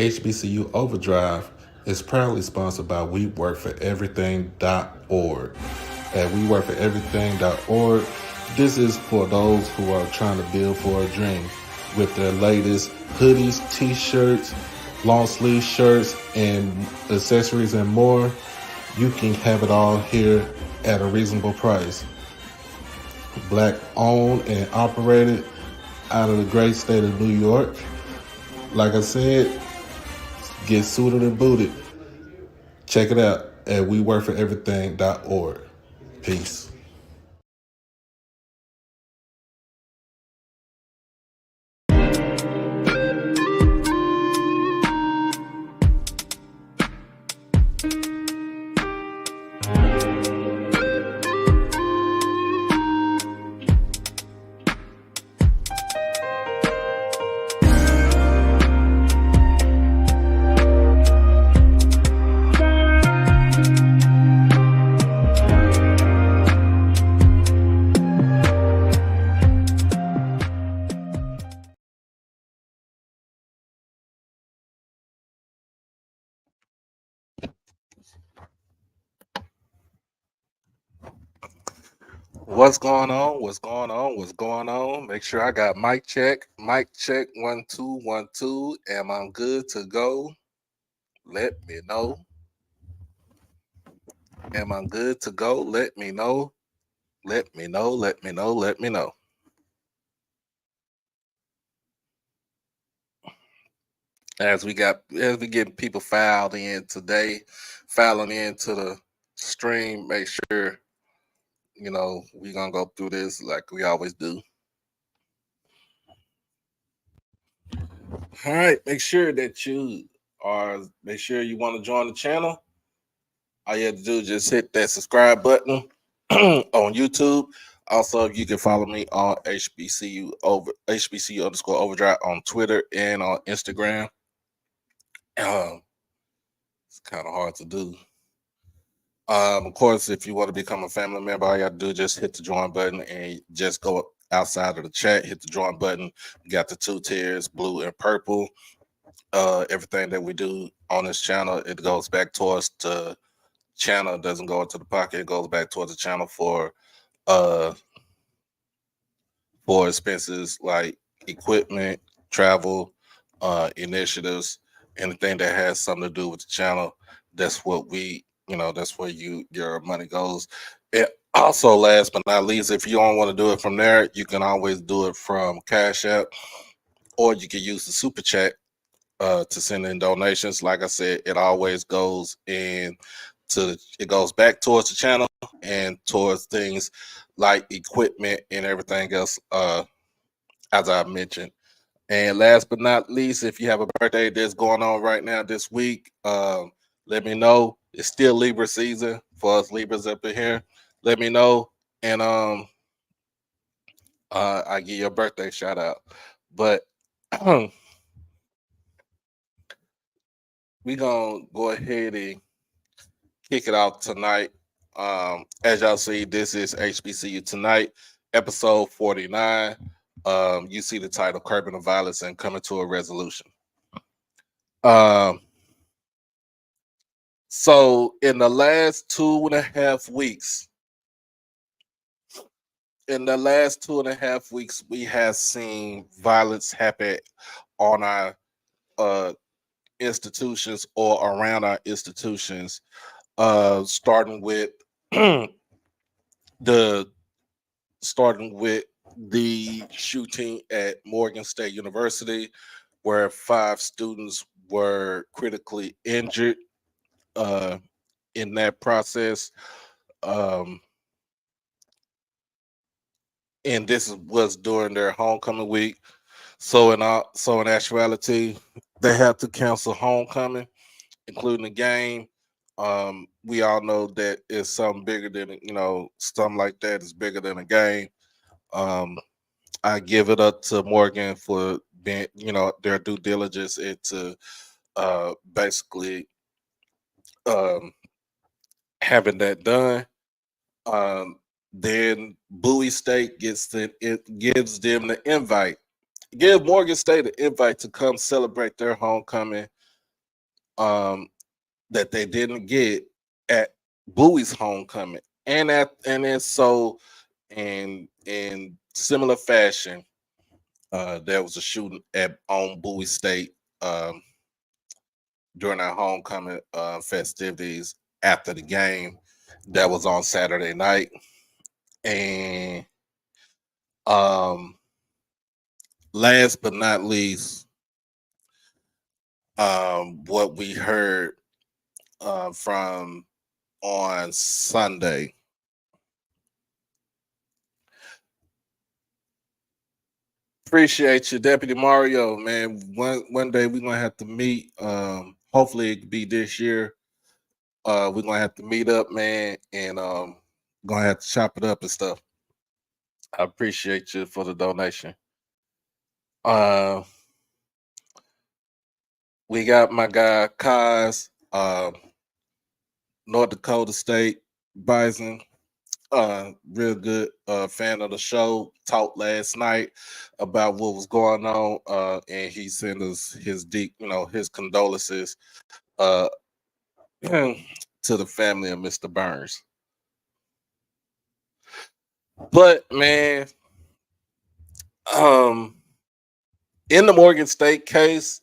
HBCU Overdrive is proudly sponsored by WeWorkForEverything.org. At WeWorkForEverything.org, this is for those who are trying to build for a dream with their latest hoodies, t-shirts, long sleeve shirts, and accessories and more. You can have it all here at a reasonable price. Black owned and operated out of the great state of New York. Like I said, get suited and booted. Check it out at WeWorkForEverything.org. Peace. What's going on? What's going on? What's going on? Make sure I got mic check. Mic check 1 2 1 2. Am I good to go? Let me know. Am I good to go? Let me know. Let me know. Let me know. Let me know. As we get people filing into the stream, make sure we're gonna go through this like we always do. All right, make sure you want to join the channel. All you have to do is just hit that subscribe button on YouTube. Also, you can follow me on HBCU underscore overdrive on Twitter and on Instagram. It's kind of hard to do. Of course, if you want to become a family member, all you have to do is just hit the join button and just go outside of the chat, hit the join button. You got the 2 tiers, blue and purple. Everything that we do on this channel, it goes back towards the channel. It doesn't go into the pocket. It goes back towards the channel for expenses like equipment, travel, initiatives, anything that has something to do with the channel. That's what that's where your money goes. And also, last but not least, if you don't want to do it from there, you can always do it from Cash App, or you can use the super chat to send in donations. Like I said, it always goes it goes back towards the channel and towards things like equipment and everything else, as I mentioned. And last but not least, if you have a birthday that's going on right now this week, let me know. It's still Libra season for us Libras up in here. Let me know, and I give you a birthday shout out. But we gonna go ahead and kick it off tonight. As y'all see, this is HBCU Tonight, episode 49. You see the title, Curbing the Violence and Coming to a Resolution. So in the last 2.5 weeks, we have seen violence happen on our institutions or around our institutions, starting with the shooting at Morgan State University, where 5 students were critically injured in that process. And this was during their homecoming week. So in actuality, they had to cancel homecoming, including the game. We all know that it's something bigger than something like that is bigger than a game. I give it up to Morgan for being, their due diligence into basically having that done. Then Bowie State gives them the invite. Give Morgan State an invite to come celebrate their homecoming um, that they didn't get at Bowie's homecoming, and then so in similar fashion, there was a shooting at on Bowie State um, during our homecoming festivities after the game. That was on Saturday night, and um, last but not least, what we heard from on Sunday. Appreciate you, Deputy Mario, man. One day we're gonna have to meet. Hopefully it could be this year. We're gonna have to meet up, man, and gonna have to chop it up and stuff. I appreciate you for the donation. Uh, we got my guy Kaz, North Dakota State Bison. Real good fan of the show. Talked last night about what was going on, and he sent us his deep, his condolences uh to the family of Mr. Burns. But man, um, in the Morgan State case,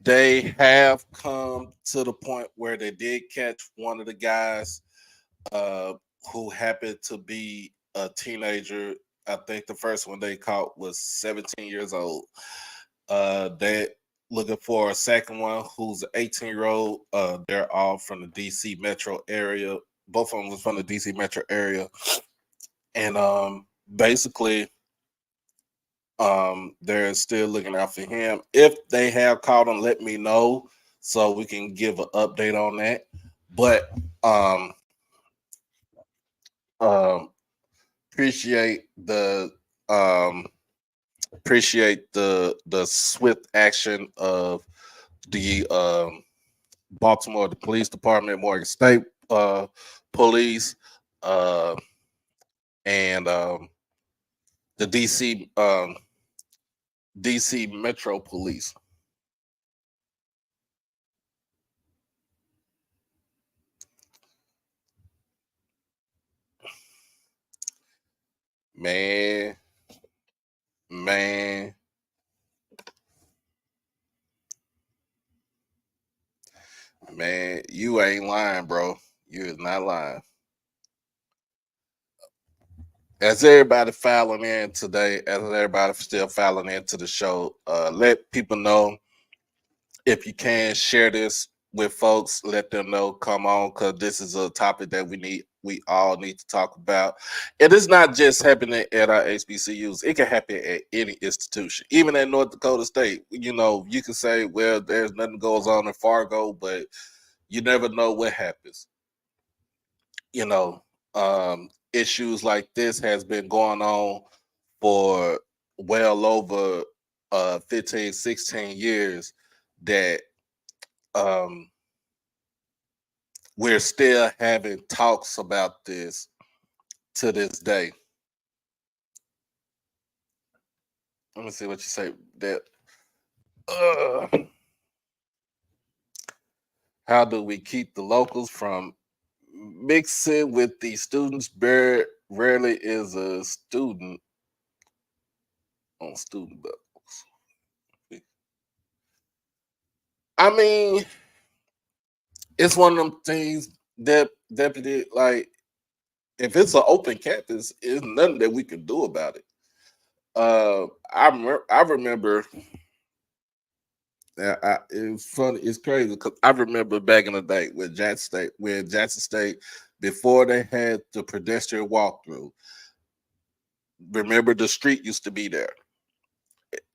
they have come to the point where they did catch one of the guys uh, who happened to be a teenager. I think the first one they caught was 17 years old. They looking for a second one who's an 18-year-old. They're all from the DC metro area. Both of them was from the DC metro area. And basically they're still looking out for him. If they have caught him, let me know so we can give an update on that. But um, um, appreciate the um, appreciate the swift action of the Baltimore the Police Department, Morgan State Police, uh, and the DC Metro Police. Man, man, man, you ain't lying, bro. You is not lying. As everybody filing in today, as everybody still filing into the show, let people know if you can share this with folks. Let them know, come on, because this is a topic that we all need to talk about. It is not just happening at our HBCUs. It can happen at any institution, even at North Dakota State. You can say, well, there's nothing goes on in Fargo, but you never know what happens. you know Issues like this has been going on for well over 15, 16 years that um we're still having talks about this to this day. Let me see what you say. That uh, how do we keep the locals from mixing with the students? Rarely is a student on student bus. I mean, it's one of them things that deputy, like, if it's an open campus, there's nothing that we can do about it. I remember. It's funny. It's crazy because I remember back in the day with Jackson State, before they had the pedestrian walkthrough. Remember, the street used to be there,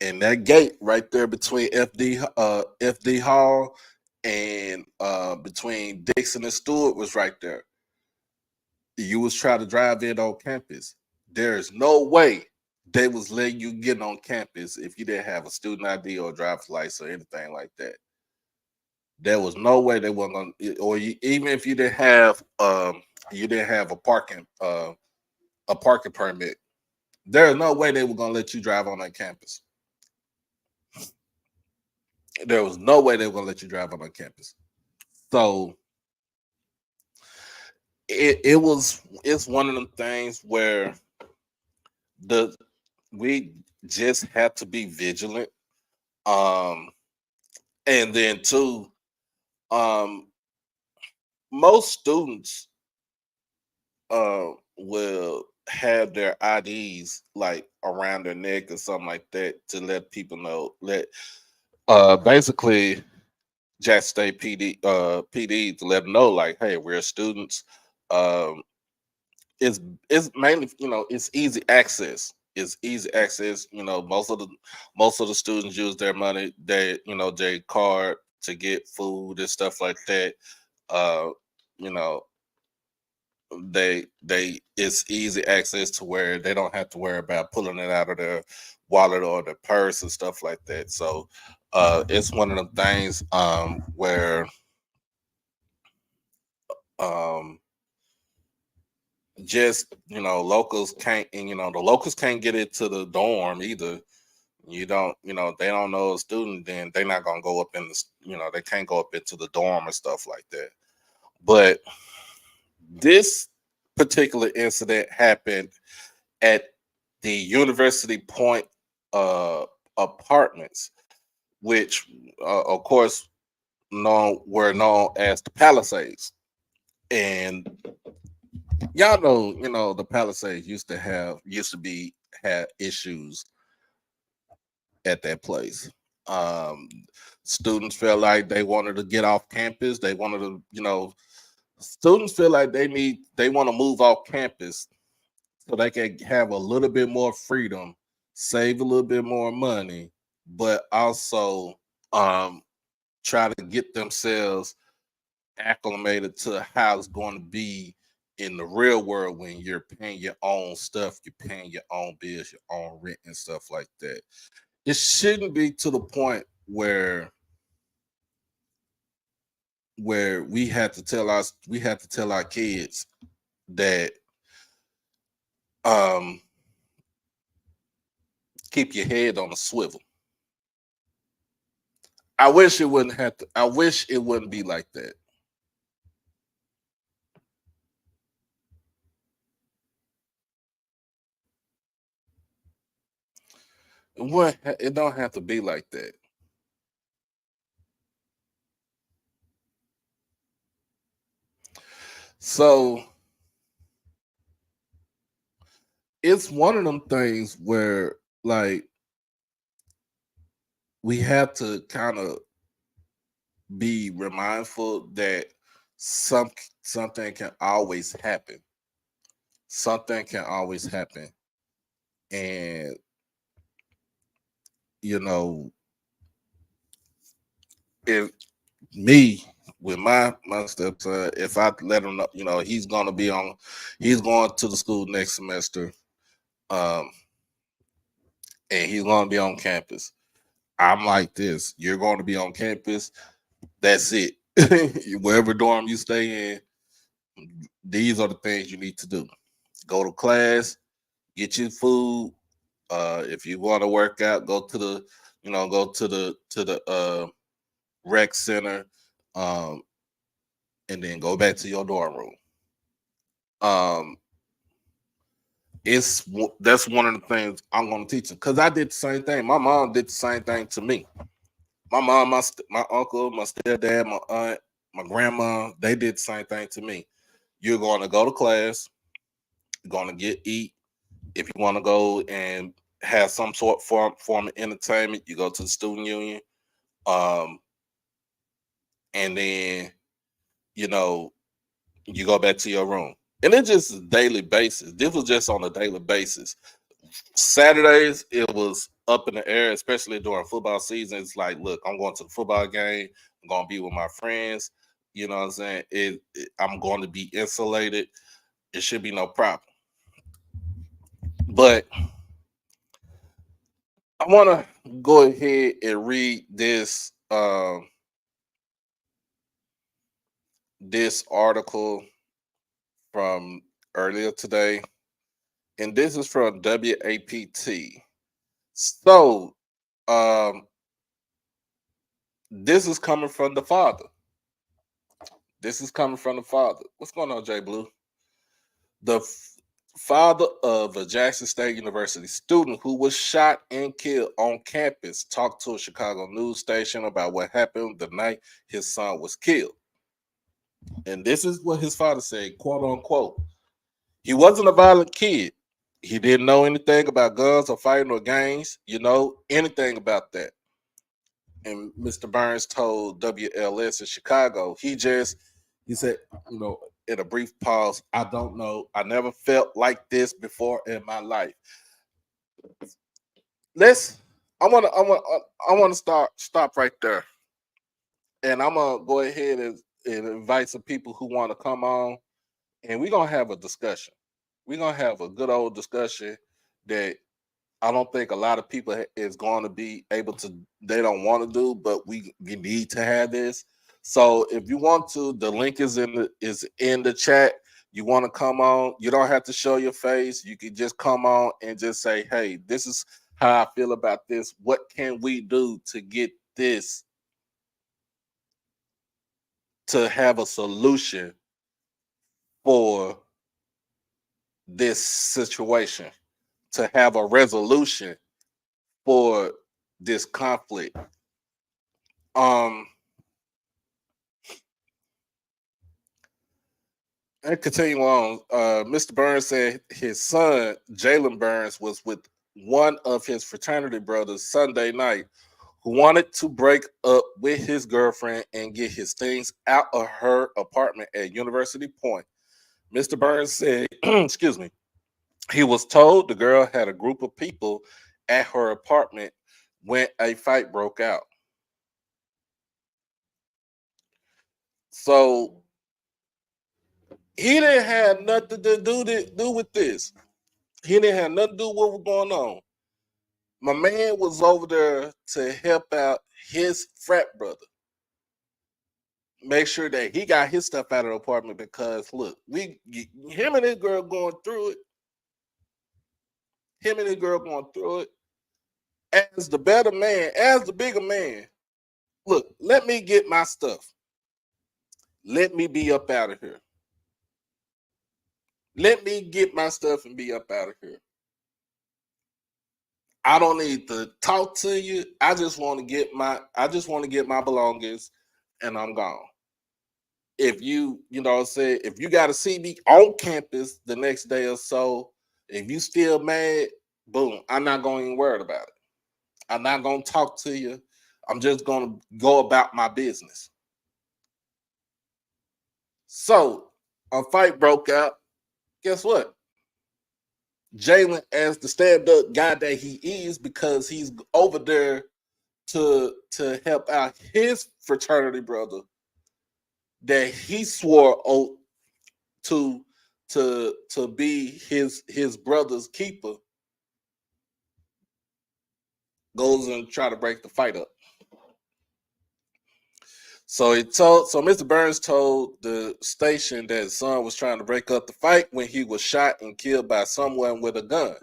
and that gate right there between FD Hall and between Dixon and Stewart was right there. You was trying to drive in on campus. There is no way they was letting you get on campus if you didn't have a student ID or a driver's license or anything like that. There was no way they weren't going, or even if you didn't have a parking permit. There's no way they were gonna let you drive on that campus. There was no way they were gonna let you drive on that campus. So it's one of them things where the we just have to be vigilant. Um, and then two, um, most students will have their IDs like around their neck or something like that to let people know. Basically Jack State PD to let them know like, hey, we're students. Um, it's it's mainly it's easy access. It's easy access. Most of the students use their money, their card to get food and stuff like that. Uh, you know, they it's easy access to where they don't have to worry about pulling it out of their wallet or their purse and stuff like that. So it's one of the things where um just locals can't, and the locals can't get into the dorm either. You don't they don't know a student, then they're not gonna go up in they can't go up into the dorm and stuff like that. But this particular incident happened at the University Point uh apartments, which of course were known as the Palisades. And y'all know, the Palisades used to be had issues at that place. Um, Students felt like they wanted to get off campus. They wanted to, students feel like they want to move off campus so they can have a little bit more freedom, save a little bit more money, but also um, try to get themselves acclimated to how it's going to be in the real world when you're paying your own stuff, you're paying your own bills, your own rent, and stuff like that. It shouldn't be to the point where we had to tell our kids that um keep your head on a swivel. I wish it wouldn't be like that. It don't have to be like that. So it's one of them things where like we have to kind of be remindful that some something can always happen. Something can always happen. And you know, if me with my stepson, if I let him know, he's going to the school next semester, um, and he's going to be on campus. I'm like this. You're going to be on campus. That's it. Wherever dorm you stay in, these are the things you need to do. Go to class, get your food. If you want to work out, go to the rec center, um, and then go back to your dorm room. Um, that's one of the things I'm going to teach them because I did the same thing. My mom did the same thing to me. My mom, my uncle, my stepdad, my aunt, my grandma, they did the same thing to me. You're going to go to class, you're going to eat. If you want to go and have some sort form of entertainment, you go to the student union, um, and then you know you go back to your room. And it's just a daily basis. This was just on a daily basis. Saturdays, it was up in the air, especially during football season. It's like, look, I'm going to the football game. I'm going to be with my friends. You know what I'm saying? I'm going to be insulated. It should be no problem. But I want to go ahead and read this article from earlier today, and this is from WAPT. So, um, this is coming from the father. This is coming from the father. What's going on, Jay Blue? The father of a Jackson State University student who was shot and killed on campus talked to a Chicago news station about what happened the night his son was killed. And this is what his father said, quote unquote. He wasn't a violent kid. He didn't know anything about guns or fighting or gangs, anything about that. And Mr. Burns told WLS in Chicago, he said, in a brief pause, I don't know. I never felt like this before in my life. Let's I wanna stop right there. And I'm gonna go ahead and invite some people who want to come on, and we're gonna have a discussion. We're gonna have a good old discussion that I don't think a lot of people is going to be able to. They don't want to do, but we need to have this. So if you want to, the link is in the chat. You want to come on? You don't have to show your face. You can just come on and just say, "Hey, this is how I feel about this. What can we do to get this to have a solution for this situation? To have a resolution for this conflict?" Um, And continue on. Mr. Burns said his son, Jalen Burns, was with one of his fraternity brothers Sunday night who wanted to break up with his girlfriend and get his things out of her apartment at University Point. Mr. Burns said, excuse me, he was told the girl had a group of people at her apartment when a fight broke out. So he didn't have nothing to do with this. He didn't have nothing to do with what was going on. My man was over there to help out his frat brother, make sure that he got his stuff out of the apartment because look, him and his girl going through it. Him and his girl going through it. As the better man, as the bigger man, look, let me get my stuff. Let me be up out of here. Let me get my stuff and be up out of here. I don't need to talk to you. I just want to get my belongings and I'm gone. If if you got to see me on campus the next day or so, if you still mad, boom, I'm not going to even worry about it. I'm not going to talk to you. I'm just going to go about my business. So a fight broke out. Guess what? Jalen, as the stand-up guy that he is, because he's over there to help out his fraternity brother that he swore oath to to be his brother's keeper, goes and try to break the fight up. So Mr. Burns told the station that his son was trying to break up the fight when he was shot and killed by someone with a gun.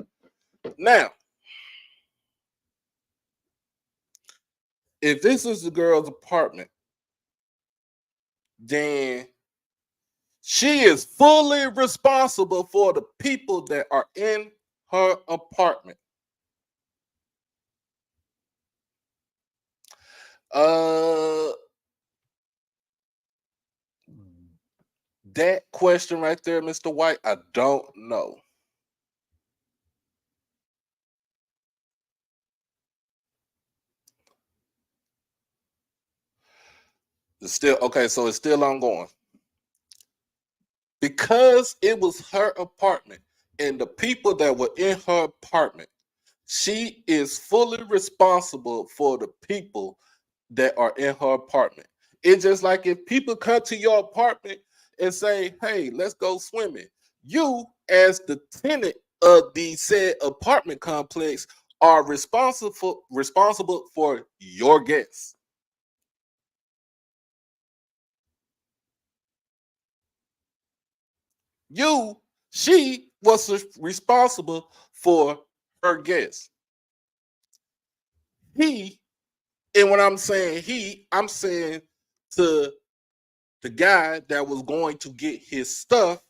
Now, if this is the girl's apartment, then she is fully responsible for the people that are in her apartment. Uh that question right there, Mr. White, I don't know. It's still okay, so it's still ongoing. Because it was her apartment and the people that were in her apartment, she is fully responsible for the people that are in her apartment. It's just like if people come to your apartment and say, "Hey, let's go swimming," you, as the tenant of the said apartment complex, are responsible for your guests. She was responsible for her guests. He, and when I'm saying he, I'm saying to the guy that was going to get his stuff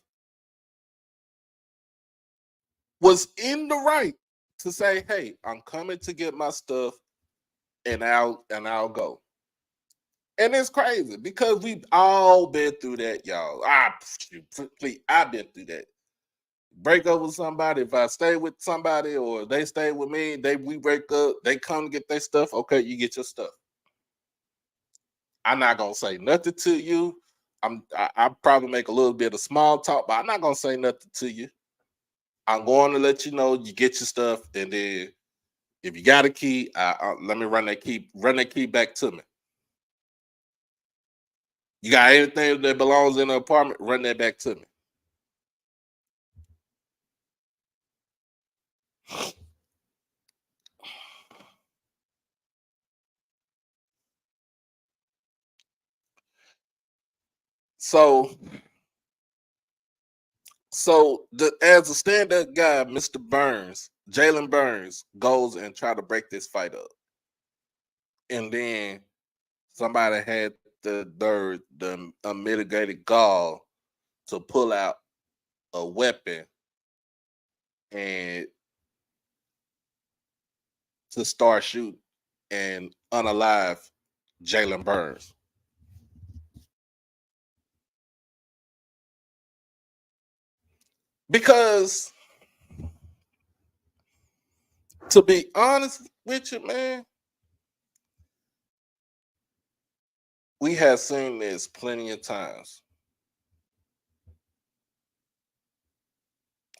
was in the right to say, "Hey, I'm coming to get my stuff, and I'll go." And it's crazy because we've all been through that, y'all. Please, I've been through that. Break up with somebody. If I stay with somebody or they stay with me, we break up. They come to get their stuff. Okay, you get your stuff. I'm not gonna say nothing to you. I probably make a little bit of small talk, but I'm not gonna say nothing to you. I'm going to let you know you get your stuff, and then if you got a key, let me run that key back to me. You got anything that belongs in the apartment, run that back to me. So, as a stand-up guy, Mr. Burns, Jalen Burns, goes and try to break this fight up, and then somebody had the unmitigated gall to pull out a weapon and to start shooting and unalive Jalen Burns. Because to be honest with you, man, we have seen this plenty of times.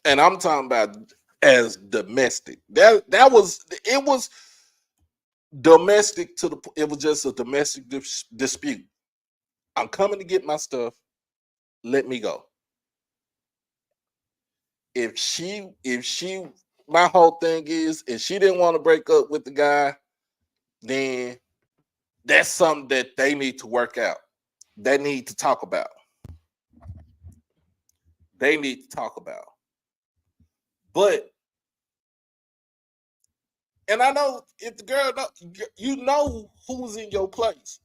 And I'm talking about as domestic. That was it was domestic to the it was just a domestic dispute. I'm coming to get my stuff. Let me go. If she my whole thing is if she didn't want to break up with the guy, then that's something that they need to work out. They need to talk about. They need to talk about. But and I know if the girl you know who's in your place.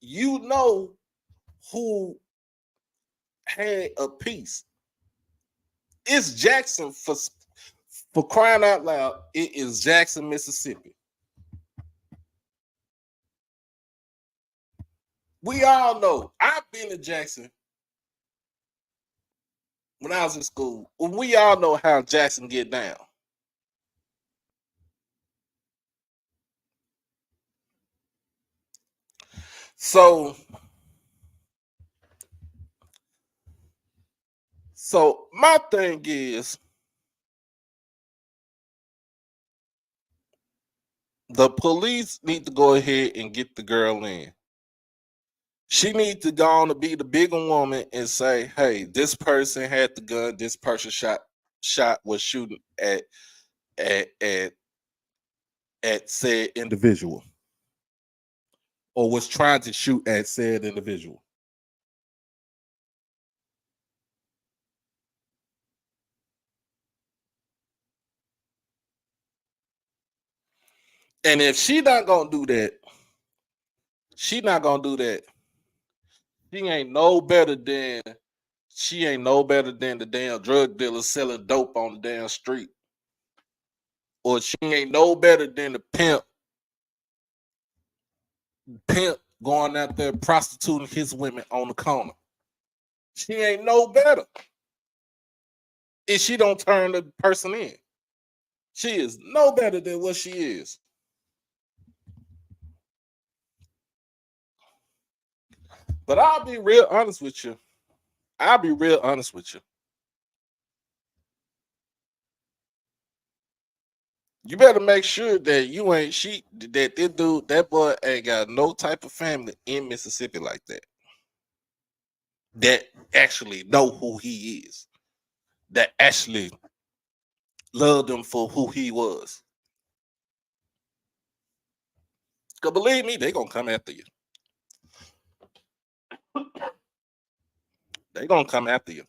You know who had a piece. It's Jackson for crying out loud. It is Jackson, Mississippi. We all know. I've been to Jackson when I was in school. We all know how Jackson get down. So, my thing is the police need to go ahead and get the girl in. She needs to go on to be the bigger woman and say, "Hey, this person had the gun. This person was shooting at at at said individual, or was trying to shoot at said individual." And if she not gonna do that, she not gonna do that. She ain't no better than she ain't no better than the damn drug dealer selling dope on the damn street. Or she ain't no better than the pimp going out there prostituting his women on the corner. She ain't no better if she don't turn the person in. She is no better than what she is. But I'll be real honest with you. I'll be real honest with you. You better make sure that you ain't that this dude, that boy ain't got no type of family in Mississippi like that. That actually know who he is. That actually loved him for who he was. Cause believe me, they gonna come after you. They gonna come after you.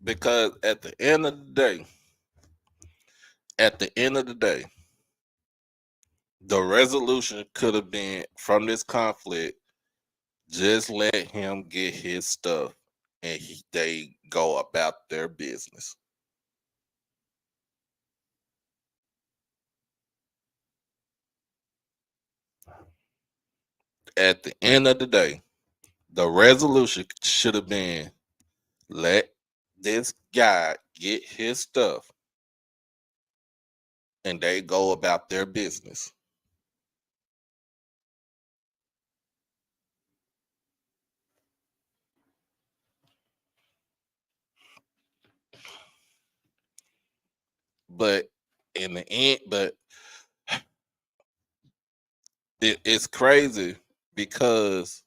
Because at the end of the day, the resolution could have been from this conflict, just let him get his stuff and they go about their business. At the end of the day, the resolution should have been let this guy get his stuff and they go about their business. But in the end, but it's crazy because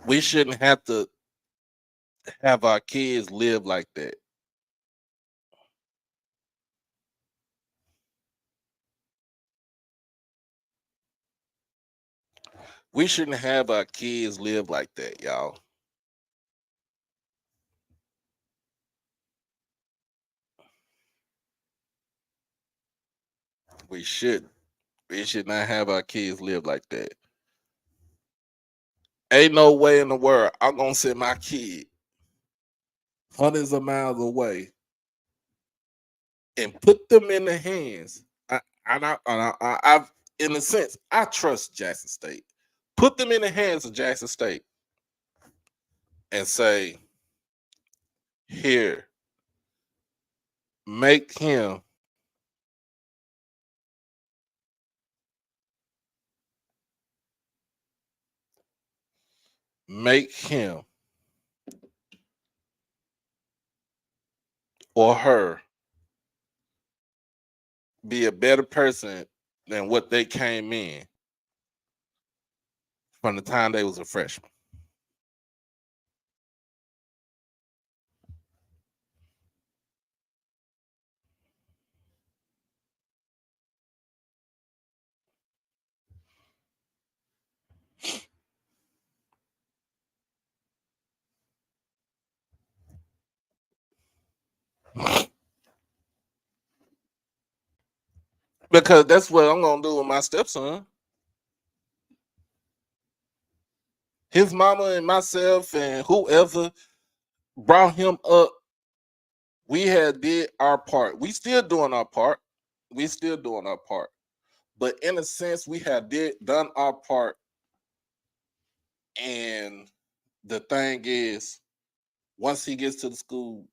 we shouldn't have to have our kids live like that. We shouldn't have our kids live like that, y'all. We should. We should not have our kids live like that. Ain't no way in the world I'm gonna send my kid hundreds of miles away and put them in the hands. I've, in a sense, I trust Jackson State. Put them in the hands of Jackson State and say, "Here, make him make him or her be a better person than what they came in from the time they was a freshman." Because that's what I'm gonna do with my stepson. His mama and myself and whoever brought him up, we had did our part. We still doing our part. We still doing our part. But in a sense, we have done our part. And the thing is, once he gets to the school,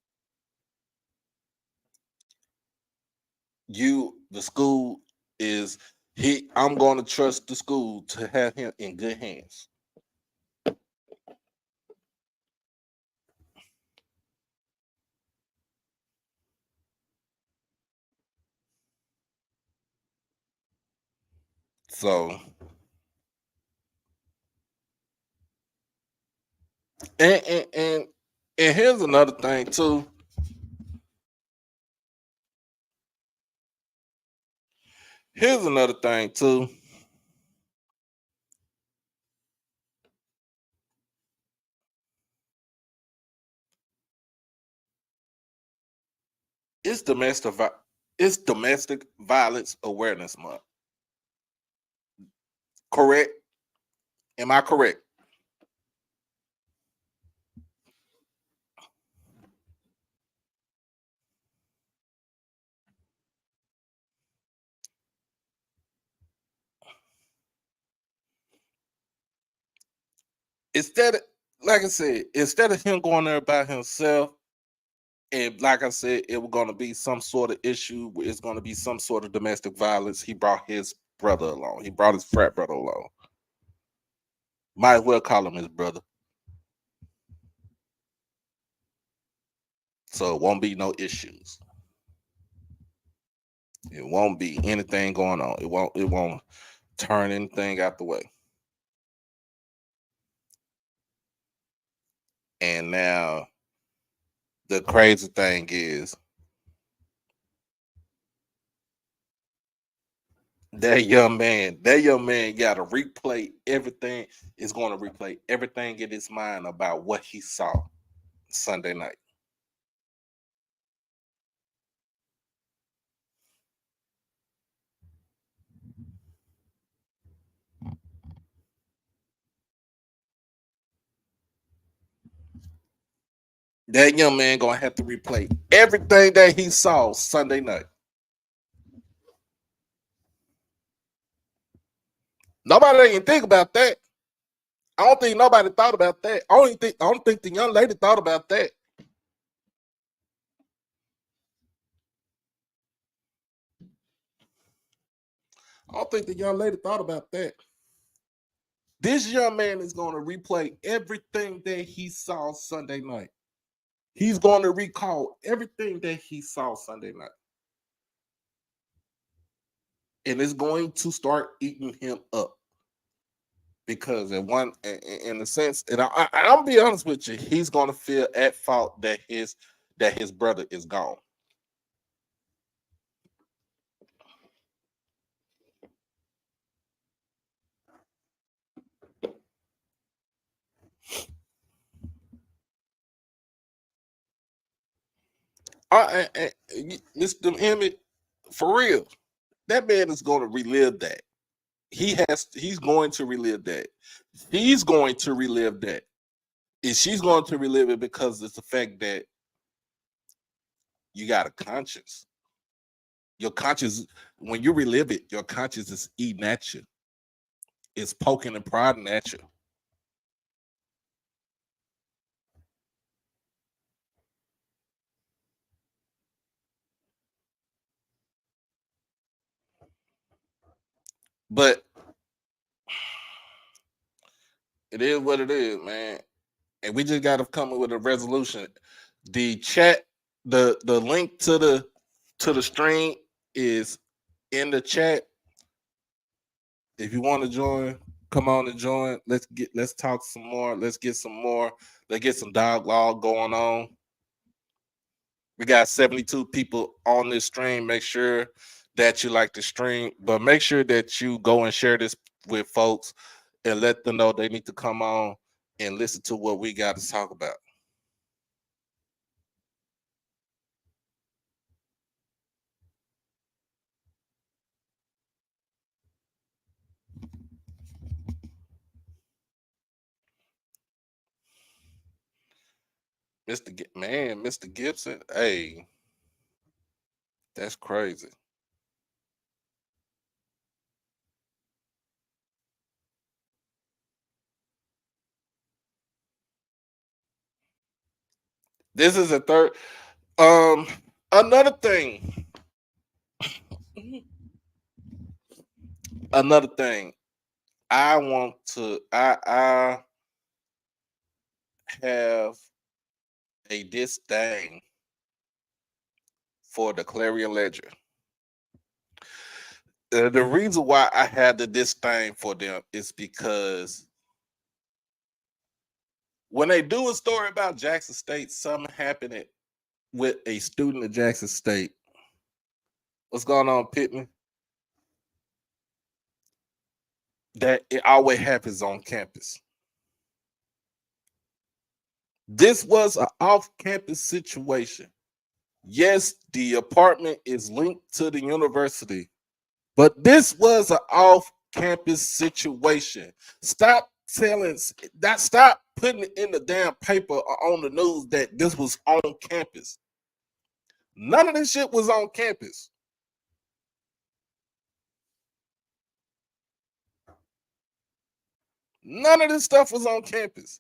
the school is I'm going to trust the school to have him in good hands. So, and and and, and here's another thing too. Here's another thing too. It's it's domestic violence awareness month. Correct? Am I correct? Instead of, like I said, instead of him going there by himself, and like I said, it was going to be some sort of issue. It's going to be some sort of domestic violence. He brought his brother along. He brought his frat brother along. Might as well call him his brother. So it won't be no issues. It won't be anything going on. It won't turn anything out the way. And now the crazy thing is That young man got to replay everything. Is going to replay everything in his mind about what he saw Sunday night. That young man gonna have to replay everything that he saw Sunday night. Nobody even think about that. I don't think nobody thought about that. I don't think the young lady thought about that. I don't think the young lady thought about that. This young man is going to replay everything that he saw Sunday night. He's going to recall everything that he saw Sunday night. And it's going to start eating him up. Because in a sense, and I'll be honest with you, he's going to feel at fault that his brother is gone. Mr. Emmett, for real, that man is going to relive that. He's going to relive that. He's going to relive that. And she's going to relive it because it's the fact that you got a conscience. Your conscience, when you relive it, your conscience is eating at you. It's poking and prodding at you. But it is what it is, man. And we just got to come up with a resolution. The chat, the link to the stream is in the chat. If you want to join, come on and join. Let's talk some more. Let's get some more. Let's get some dialogue going on. We got 72 people on this stream. Make sure that you like the stream, but make sure that you go and share this with folks and let them know they need to come on and listen to what we got to talk about. Mr. Gibson, hey, that's crazy. This is a third. Um, another thing. Another thing. I have a disdain for the Clarion Ledger. The reason why I had the disdain for them is because when they do a story about Jackson State, something happened with a student at Jackson State. What's going on, Pittman? That it always happens on campus. This was an off-campus situation. Yes, the apartment is linked to the university, but this was an off-campus situation. Stop telling that. Stop putting it in the damn paper or on the news that this was on campus. None of this shit was on campus. None of this stuff was on campus.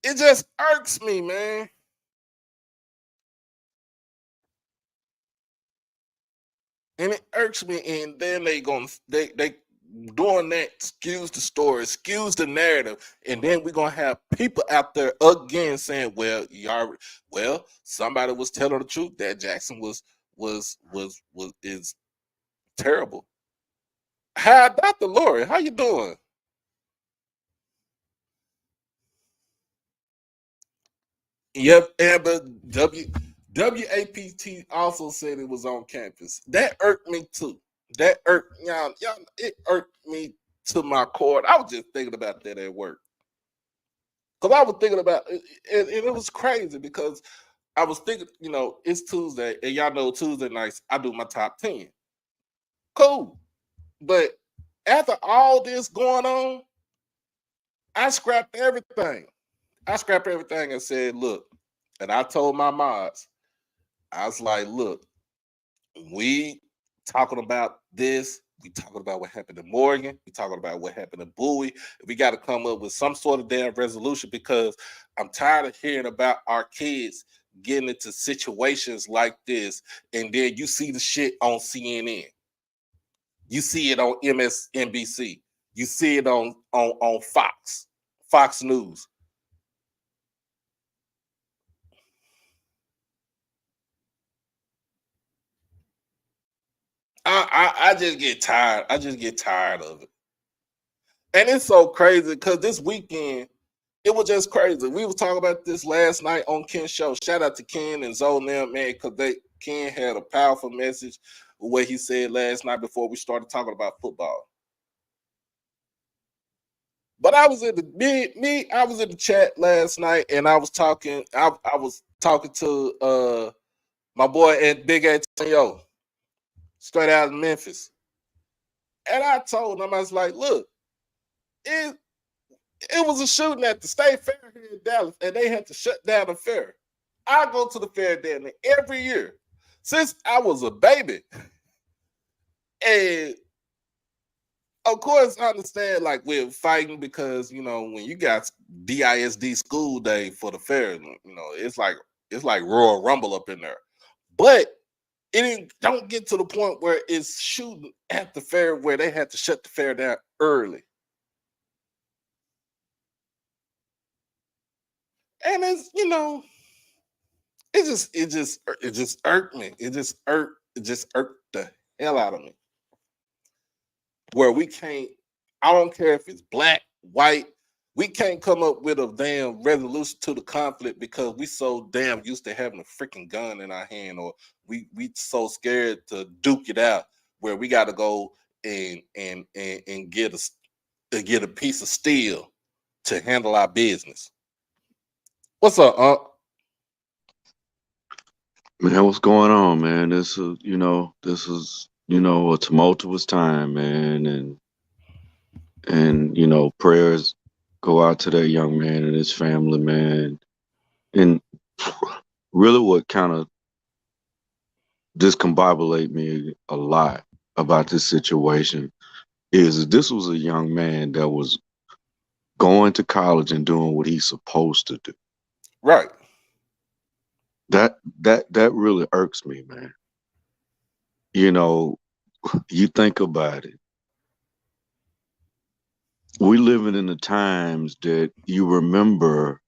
It just irks me, man. And it irks me. And then they doing that, excuse the story, excuse the narrative, and then we're gonna have people out there again saying, "Well, somebody was telling the truth that Jackson was is terrible." Hi, Dr. Lori, how you doing? Yep, Amber W. WAPT also said it was on campus. That irked me too. That irked y'all. It irked me to my core. I was just thinking about that at work because I was thinking about it, and it was crazy because I was thinking, it's Tuesday, and y'all know Tuesday nights I do my top 10. Cool, but after all this going on, I scrapped everything. I scrapped everything and said, look, and I told my mods, I was like, look, we talking about this. We talking about what happened to Morgan. We talking about what happened to Bowie. We got to come up with some sort of damn resolution because I'm tired of hearing about our kids getting into situations like this, and then you see the shit on CNN. You see it on MSNBC. You see it on Fox News. I just get tired. I just get tired of it. And it's so crazy because this weekend, it was just crazy. We was talking about this last night on Ken's show. Shout out to Ken and Zoe now, man, because Ken had a powerful message with what he said last night before we started talking about football. But I was in I was in the chat last night and I was talking, I was talking to my boy and Big Antonio, straight out of Memphis. And I told him, I was like, look, it was a shooting at the state fair here in Dallas, and they had to shut down the fair. I go to the fair down there every year since I was a baby. And of course, I understand like we're fighting because when you got DISD school day for the fair, it's like Royal Rumble up in there. But it don't get to the point where it's shooting at the fair where they had to shut the fair down early. And it's it just irked me. It just irked the hell out of me. Where we can't, I don't care if it's black, white, we can't come up with a damn resolution to the conflict because we so damn used to having a freaking gun in our hand, or we so scared to duke it out where we got to go and get a piece of steel to handle our business. What's up, Unc? Man, what's going on, man? This is a tumultuous time, man, and prayers go out to that young man and his family, man. And really, what kind of discombobulate me a lot about this situation is this was a young man that was going to college and doing what he's supposed to do. Right. That really irks me, man. You know, you think about it. We living in the times that you remember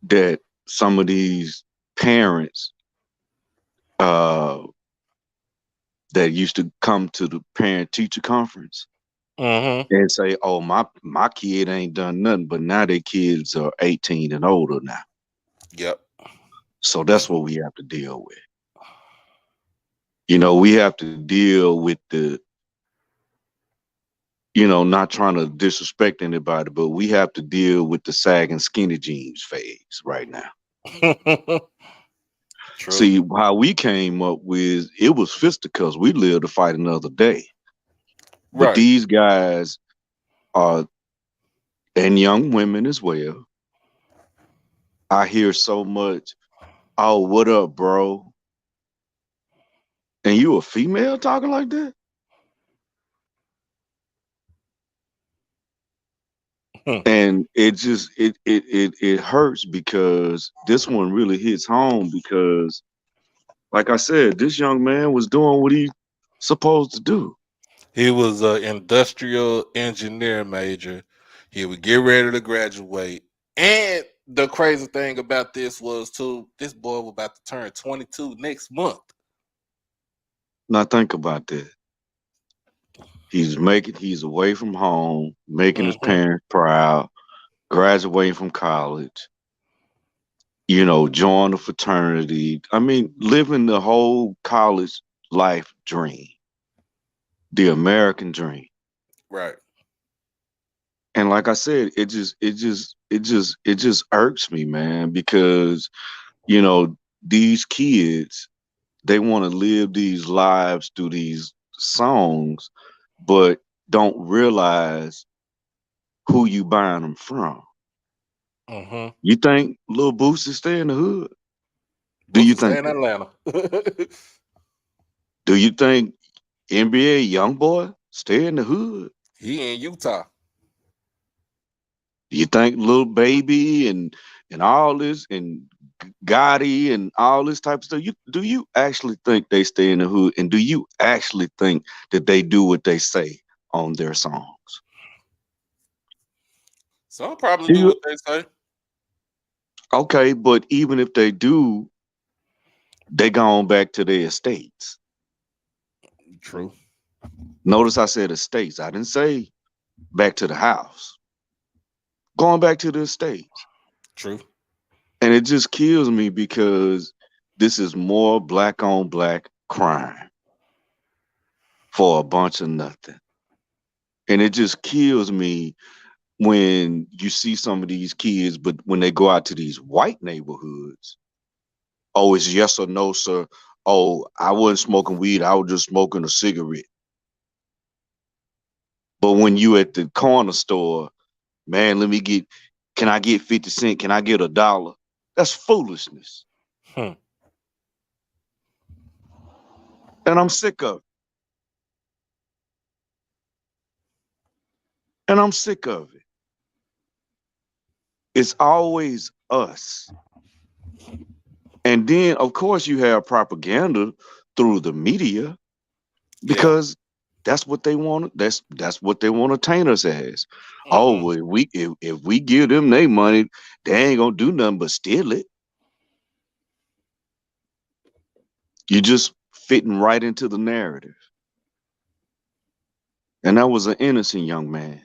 that some of these parents uh that used to come to the parent teacher conference Mm-hmm. and say, oh, my kid ain't done nothing, but now their kids are 18 and older now. Yep. So that's what we have to deal with. We have to deal with not trying to disrespect anybody, but we have to deal with the sagging skinny jeans phase right now. True. See, how we came up with it was fisticuffs. We live to fight another day. But Right. these guys are, and young women as well. I hear so much, oh, what up, bro? And you a female talking like that? Hmm. And it hurts because this one really hits home because, like I said, this young man was doing what he supposed to do. He was an industrial engineer major. He would get ready to graduate. And the crazy thing about this was too, this boy was about to turn 22 next month. Now think about that. He's away from home, making his Mm-hmm. parents proud, graduating from college. join a fraternity. I mean, living the whole college life dream, the American dream. Right. And like I said, it just irks me, man, because, these kids, they want to live these lives through these songs, but don't realize who you buying them from. Mm-hmm. You think Lil Boosie stay in the hood? Do you Boosie stay think in that? Atlanta. Do you think NBA young boy stay in the hood? He in Utah. Do you think Lil Baby and all this and Gotti and all this type of stuff? Do you actually think they stay in the hood? And do you actually think that they do what they say on their songs? Some probably Do do you? what they say. Okay, but even if they do, they gone back to their estates. True. Notice I said estates. I didn't say back to the house. Going back to the estates. True. And it just kills me because this is more black on black crime for a bunch of nothing. And it just kills me when you see some of these kids, but when they go out to these white neighborhoods, oh, it's yes or no, sir. Oh, I wasn't smoking weed. I was just smoking a cigarette. But when you at the corner store, man, can I get 50 cents? Can I get $1? That's foolishness. Hmm. And I'm sick of it. And I'm sick of it. It's always us. And then, of course, you have propaganda through the media Yeah. because that's what they want. That's what they want to taint us as. Oh, Mm-hmm. well, if we give them their money, they ain't gonna do nothing but steal it. You just fitting right into the narrative. And that was an innocent young man.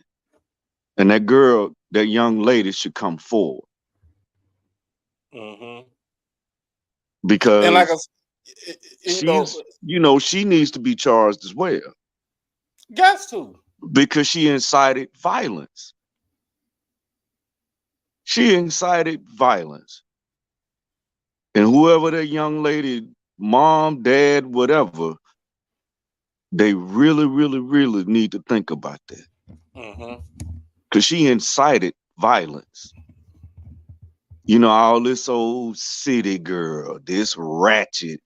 And that girl, that young lady, should come forward Mm-hmm. And like I, because you know, she needs to be charged as well got to. because she incited violence. She incited violence. And whoever that young lady, mom, dad, whatever, they really, really, really need to think about that Mm-hmm. because she incited violence. All this old city girl, this ratchet.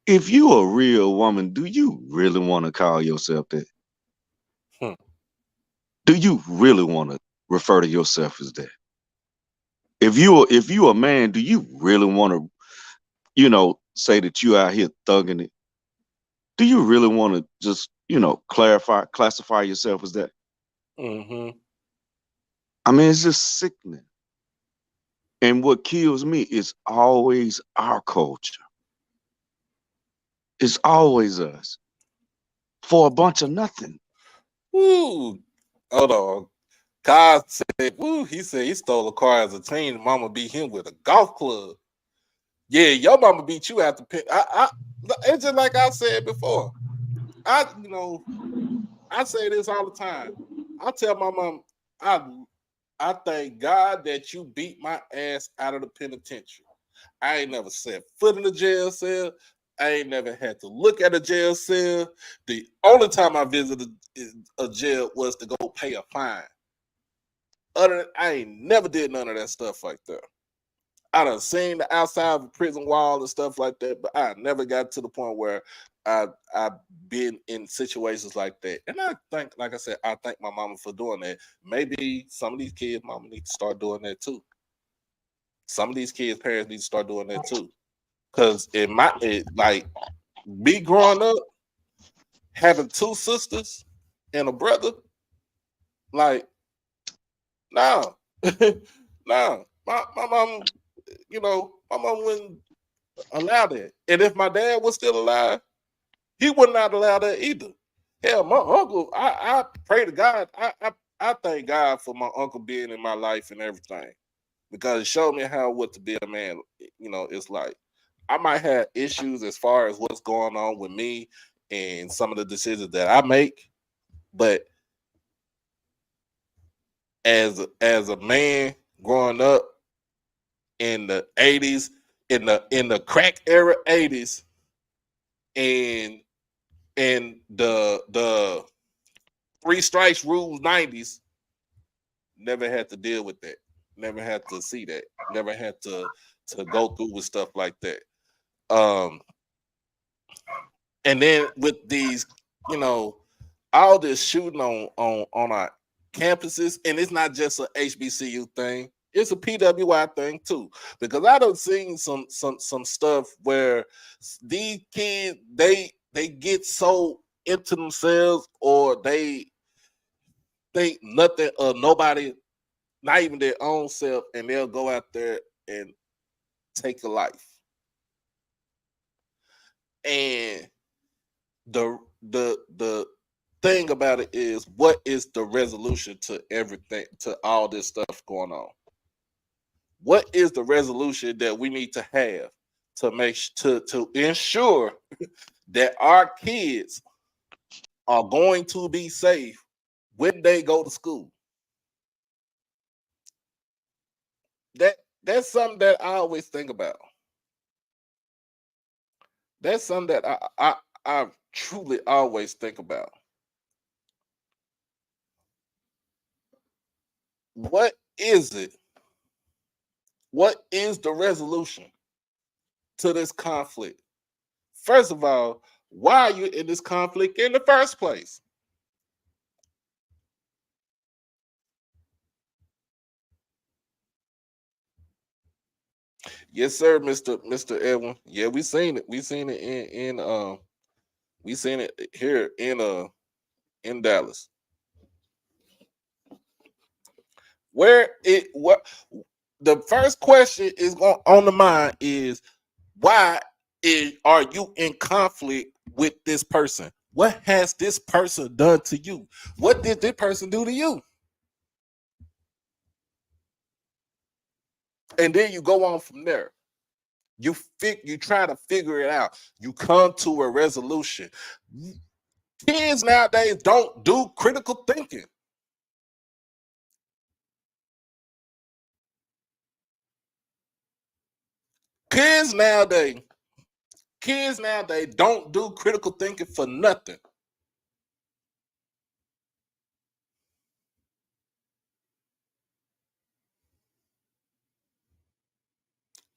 If you a real woman, do you really want to call yourself that? Hmm. Do you really want to refer to yourself as that? If you a man, do you really want to, say that you out here thugging it? Do you really want to just, classify yourself as that? Mm-hmm. I mean, it's just sickening. And what kills me is always our culture. It's always us for a bunch of nothing. Woo. Hold on. Kyle said, "Woo." He said he stole a car as a teen. Mama beat him with a golf club. Yeah, your mama beat you after pin. It's just like I said before. You know, I say this all the time. I tell my mom, I, I thank God that you beat my ass out of the penitentiary. I ain't never set foot in a jail cell. I ain't never had to look at a jail cell. The only time I visited a jail was to go pay a fine. I ain't never did none of that stuff like that. I done seen the outside of a prison wall and stuff like that, but I never got to the point where I've been in situations like that. And I think, like I said, I thank my mama for doing that. Maybe some of these kids' mama need to start doing that too. Some of these kids' parents need to start doing that too. Cause like me growing up, having two sisters and a brother, like, no, no. My mom, my mom wouldn't allow that. And if my dad was still alive, he would not allow that either. Hell, my uncle, I pray to God. I thank God for my uncle being in my life and everything. because it showed me how what to be a man. It's like I might have issues as far as what's going on with me and some of the decisions that I make, but as a man growing up in the 80s, in the crack era 80s, and the three strikes rules 90s, never had to deal with that. Never had to see that. Never had to go through with stuff like that. Um, and then with these, you know, all this shooting on our campuses, and it's not just a HBCU thing. It's a PWI thing too, because I done seen some stuff where these kids they get so into themselves, or they think nothing of nobody, not even their own self, and they'll go out there and take a life. And the thing about it is, what is the resolution to everything, to all this stuff going on? What is the resolution that we need to have to to ensure that our kids are going to be safe when they go to school? That's something that I always think about. That's something that I truly always think about. What is it? What is the resolution to this conflict? First of all, why are you in this conflict in the first place? Yes, sir, Mister Edwin. Yeah, we seen it. We seen it we seen it here in Dallas. Where it what the first question is on the mind is, why are you in conflict with this person? What has this person done to you? What did this person do to you? And then you go on from there. You try to figure it out. You come to a resolution. Kids nowadays don't do critical thinking. Kids nowadays, kids nowadays don't do critical thinking for nothing.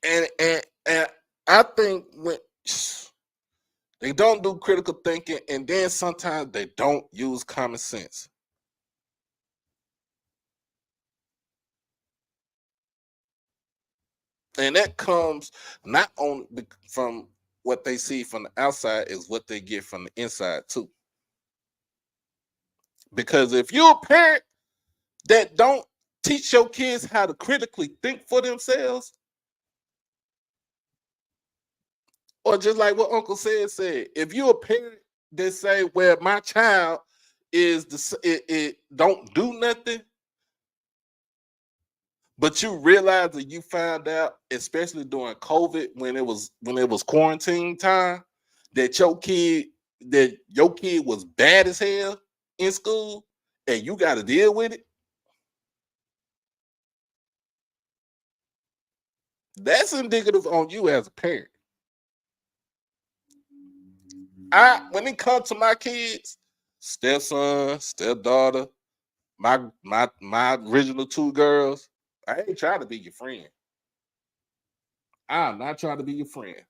And I think when they don't do critical thinking, and then sometimes they don't use common sense. And that comes not only from what they see from the outside, is what they get from the inside too. Because if you're a parent that don't teach your kids how to critically think for themselves, or just like what Uncle said, if you're a parent that say, "Well, my child is it don't do nothing," but you realize that you found out, especially during COVID, when it was quarantine time, that your kid was bad as hell in school, and you got to deal with it. That's indicative on you as a parent. When it comes to my kids, stepson, stepdaughter, my original two girls, I ain't trying to be your friend. I'm not trying to be your friend.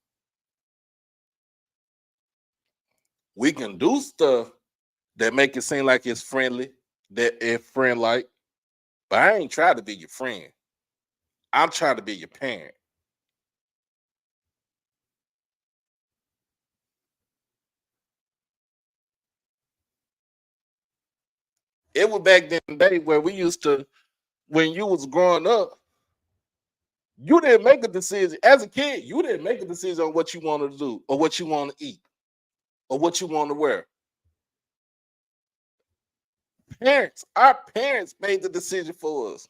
We can do stuff that make it seem like it's friendly, that it's friend like, but I ain't trying to be your friend. I'm trying to be your parent. It was back then the day where we used to, when you was growing up, you didn't make a decision as a kid. You didn't make a decision on what you wanted to do, or what you want to eat, or what you want to wear. Our parents made the decision for us.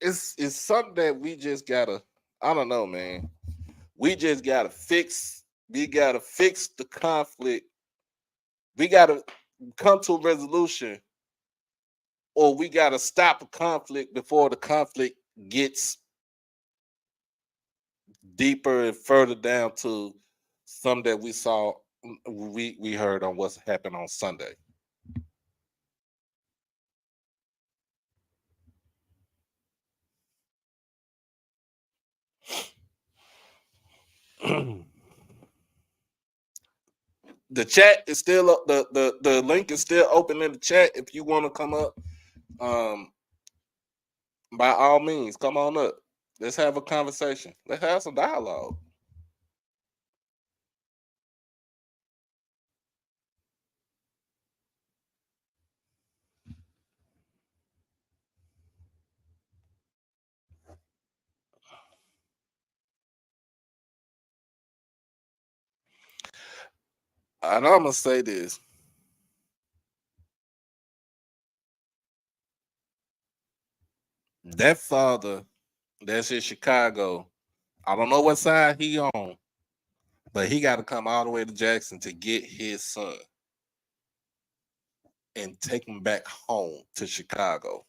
it's something that we just gotta. I don't know, man. We just gotta fix. We gotta fix the conflict. We gotta come to a resolution, or we gotta stop a conflict before the conflict gets deeper and further down to some that we saw. We heard on what's happened on Sunday. The chat is still up. The link is still open in the chat. If you want to come up, um, by all means, come on up. Let's have a conversation. Let's have some dialogue. And I'm gonna say this: that father that's in Chicago, I don't know what side he on, but he got to come all the way to Jackson to get his son and take him back home to Chicago.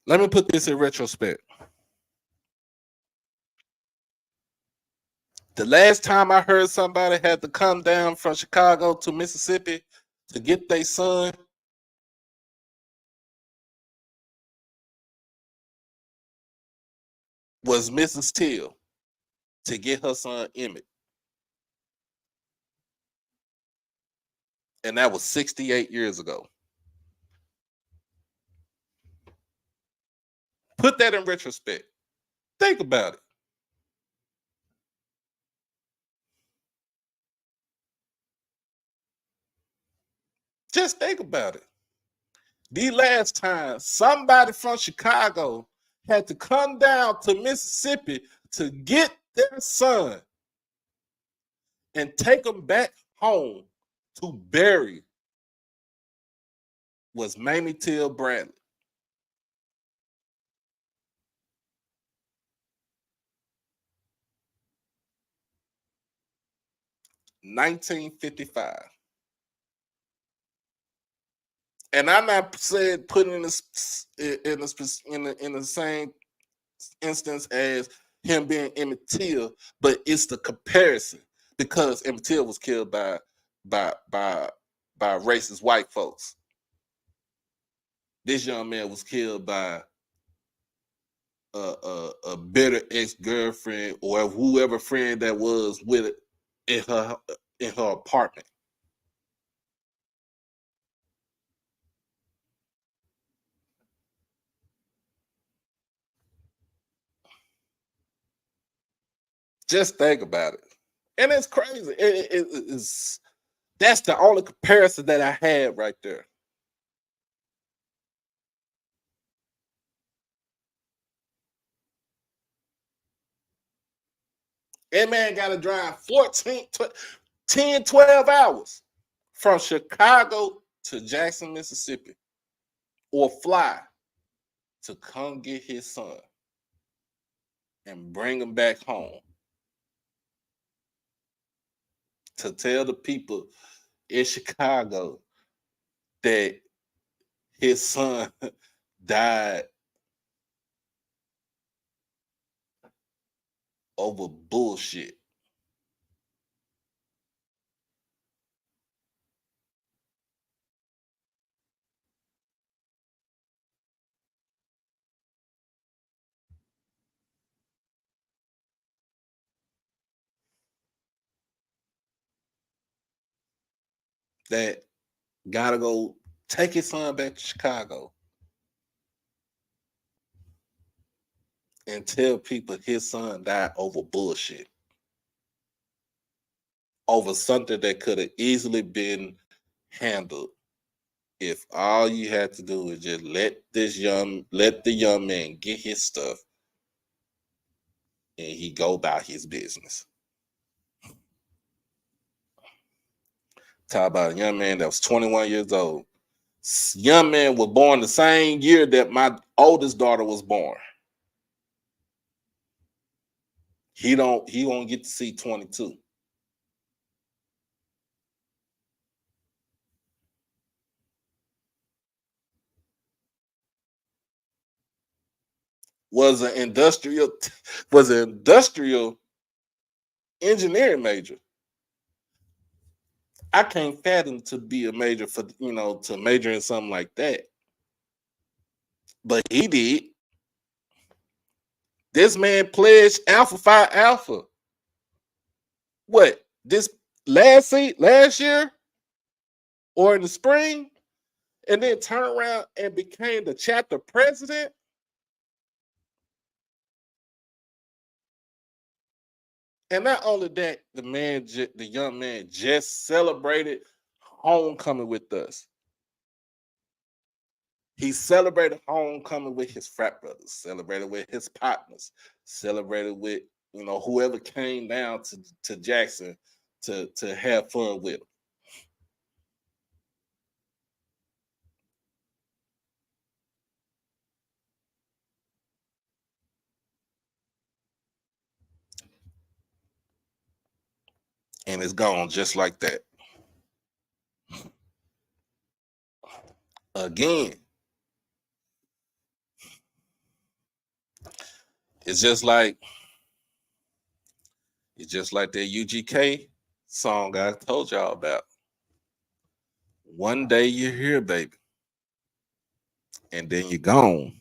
Let me put this in retrospect. The last time I heard somebody had to come down from Chicago to Mississippi to get their son was Mrs. Till to get her son Emmett. And that was 68 years ago. Put that in retrospect. Think about it. Just think about it. The last time somebody from Chicago had to come down to Mississippi to get their son and take him back home to bury was Mamie Till Bradley. 1955. And I'm not saying putting in the same instance as him being Emmett Till, but it's the comparison because Emmett Till was killed by by by racist white folks. This young man was killed by a bitter ex girlfriend or whoever friend that was with it in her apartment. Just think about it, and it's crazy. It's that's the only comparison that I had right there. That man got to drive 10, 12 hours from Chicago to Jackson, Mississippi, or fly to come get his son and bring him back home to tell the people in Chicago that his son died over bullshit. That gotta go take his son back to Chicago and tell people his son died over bullshit. Over something that could have easily been handled if all you had to do is just let the young man get his stuff and he go about his business. Talk about a young man that was 21 years old. Young man was born the same year that my oldest daughter was born. He won't get to see 22. Was an industrial was an industrial engineering major. I can't fathom to be a major for to major in something like that. But he did. This man pledged Alpha Phi Alpha. What this last year or in the spring, and then turned around and became the chapter president. And not only that, the young man just celebrated homecoming with us. He celebrated homecoming with his frat brothers, celebrated with his partners, celebrated with whoever came down to Jackson to have fun with him. And it's gone just like that. Again, it's just like that UGK song I told y'all about. One day you're here, baby, and then you're gone.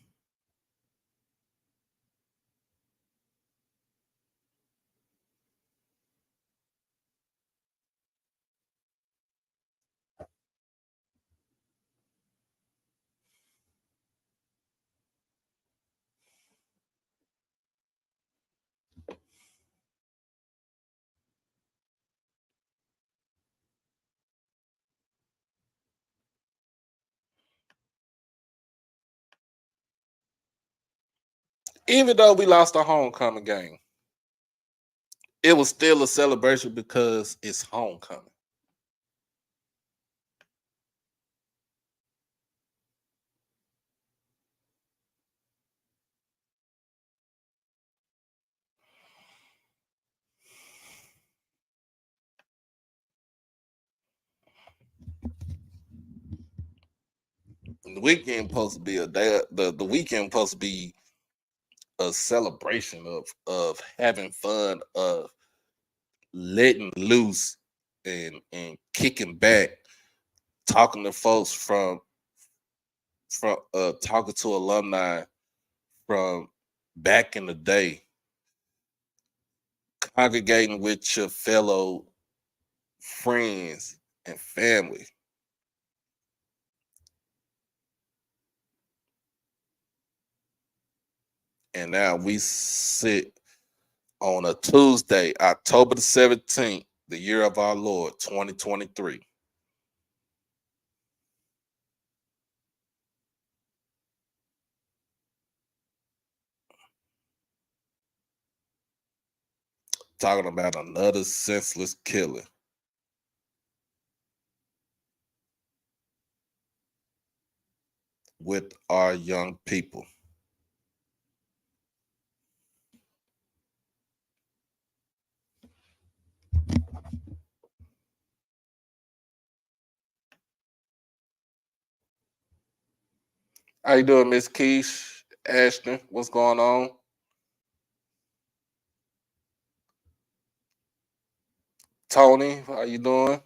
Even though we lost the homecoming game, it was still a celebration because it's homecoming. The weekend supposed to be a day. The weekend supposed to be a celebration of having fun, of letting loose and kicking back, talking to folks from talking to alumni from back in the day, congregating with your fellow friends and family. And now we sit on a Tuesday, October the 17th, the year of our Lord, 2023, talking about another senseless killing with our young people. How you doing, Miss Keish? Ashton, what's going on? Tony, how you doing?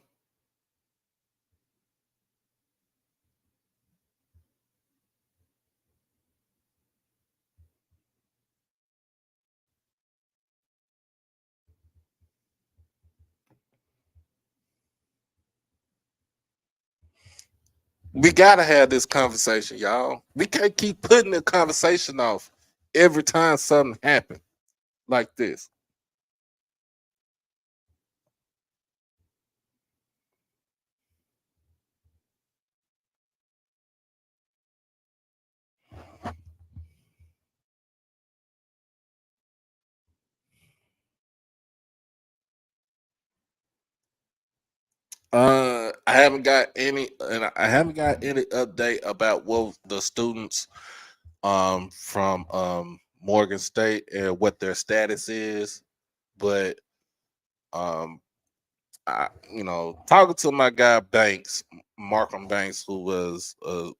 We gotta have this conversation, y'all. We can't keep putting the conversation off every time something happens like this. I haven't got any, and I haven't got any update about what the students from Morgan State and what their status is. But um, talking to my guy Banks, Markham Banks, who was an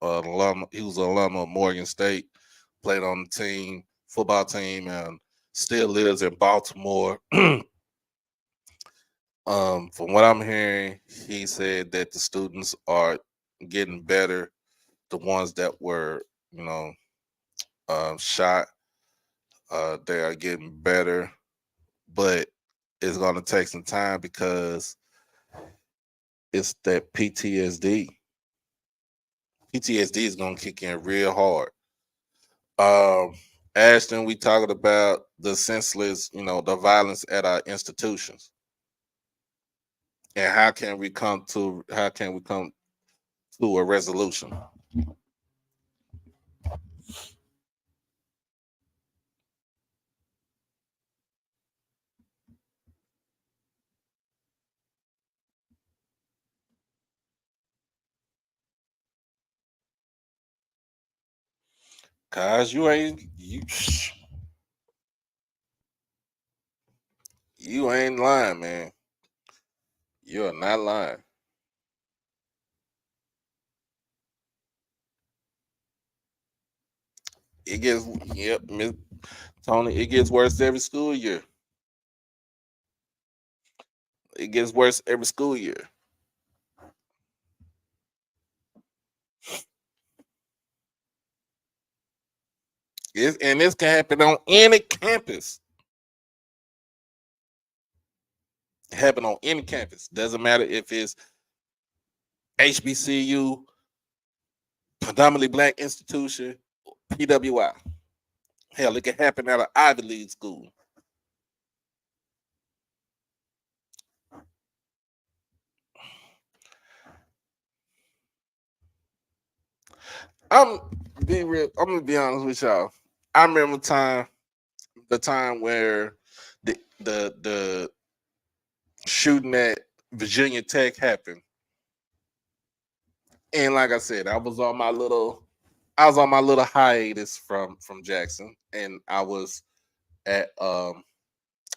alum, he was an alum of Morgan State, played on the team, football team, and still lives in Baltimore. From what I'm hearing, he said that the students are getting better. The ones that were, you know, shot, they are getting better, but it's going to take some time because it's that PTSD. PTSD is going to kick in real hard. Um, Ashton, we talking about the senseless, the violence at our institutions, and how can we come to a resolution? Cause you ain't lying, man. You are not lying. It gets Yep, Miss Tony. It gets worse every school year. It gets worse every school year. And this can happen on any campus. Happen on any campus. Doesn't matter if it's HBCU, predominantly black institution, PWI. Hell, it can happen at an Ivy League school. I'm being real. I'm gonna be honest with y'all. I remember the time where the shooting at Virginia Tech happened, and like I said, I was on my little hiatus from Jackson, and I was at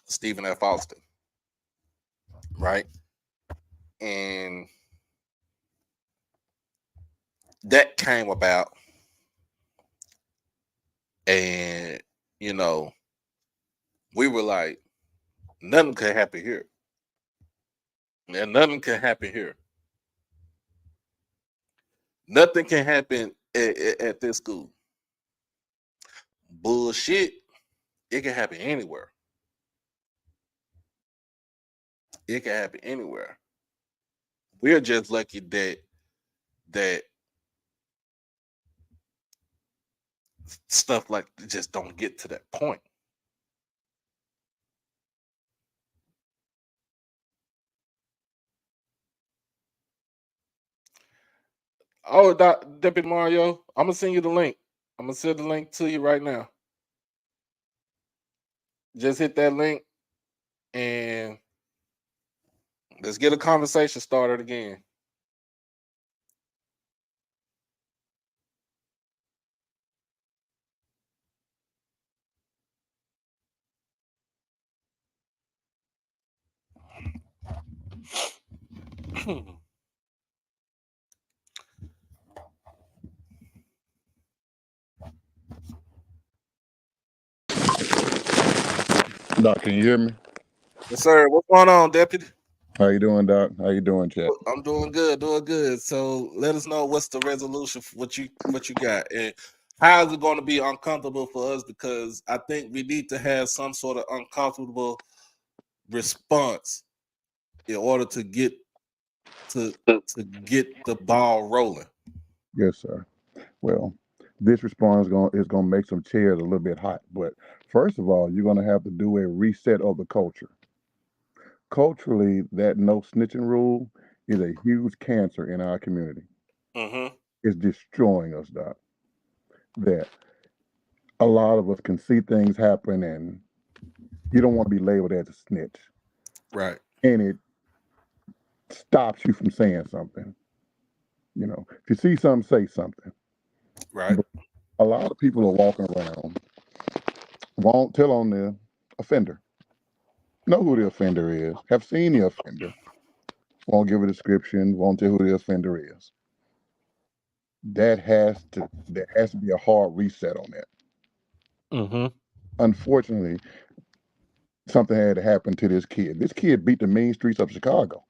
Stephen F. Austin, right? And that came about, and you know, we were like, nothing could happen here, and nothing can happen here. Nothing can happen at this school. Bullshit. It can happen anywhere. It can happen anywhere. We're just lucky that stuff like just don't get to that point. Oh, Deputy Mario, I'm gonna send you the link. I'm gonna send the link to you right now. Just hit that link and let's get a conversation started again. Doc, can you hear me? Yes, sir. What's going on, Deputy? How you doing, Doc? How you doing, chat? I'm doing good, doing good. So let us know what's the resolution for what you got, and how is it going to be uncomfortable for us? Because I think we need to have some sort of uncomfortable response in order to to get the ball rolling. Yes, sir. Well, this response is gonna make some chairs a little bit hot. But first of all, you're gonna have to do a reset of the culture. Culturally, that no snitching rule is a huge cancer in our community. Mm-hmm. It's destroying us, Doc. That a lot of us can see things happen, and you don't want to be labeled as a snitch. Right. And it stops you from saying something. You know, if you see something, say something. Right. But a lot of people are walking around, won't tell on the offender, know who the offender is, have seen the offender, won't give a description, won't tell who the offender is. There has to be a hard reset on that. Mm-hmm. Unfortunately, something had to happen to this kid. This kid beat the main streets of Chicago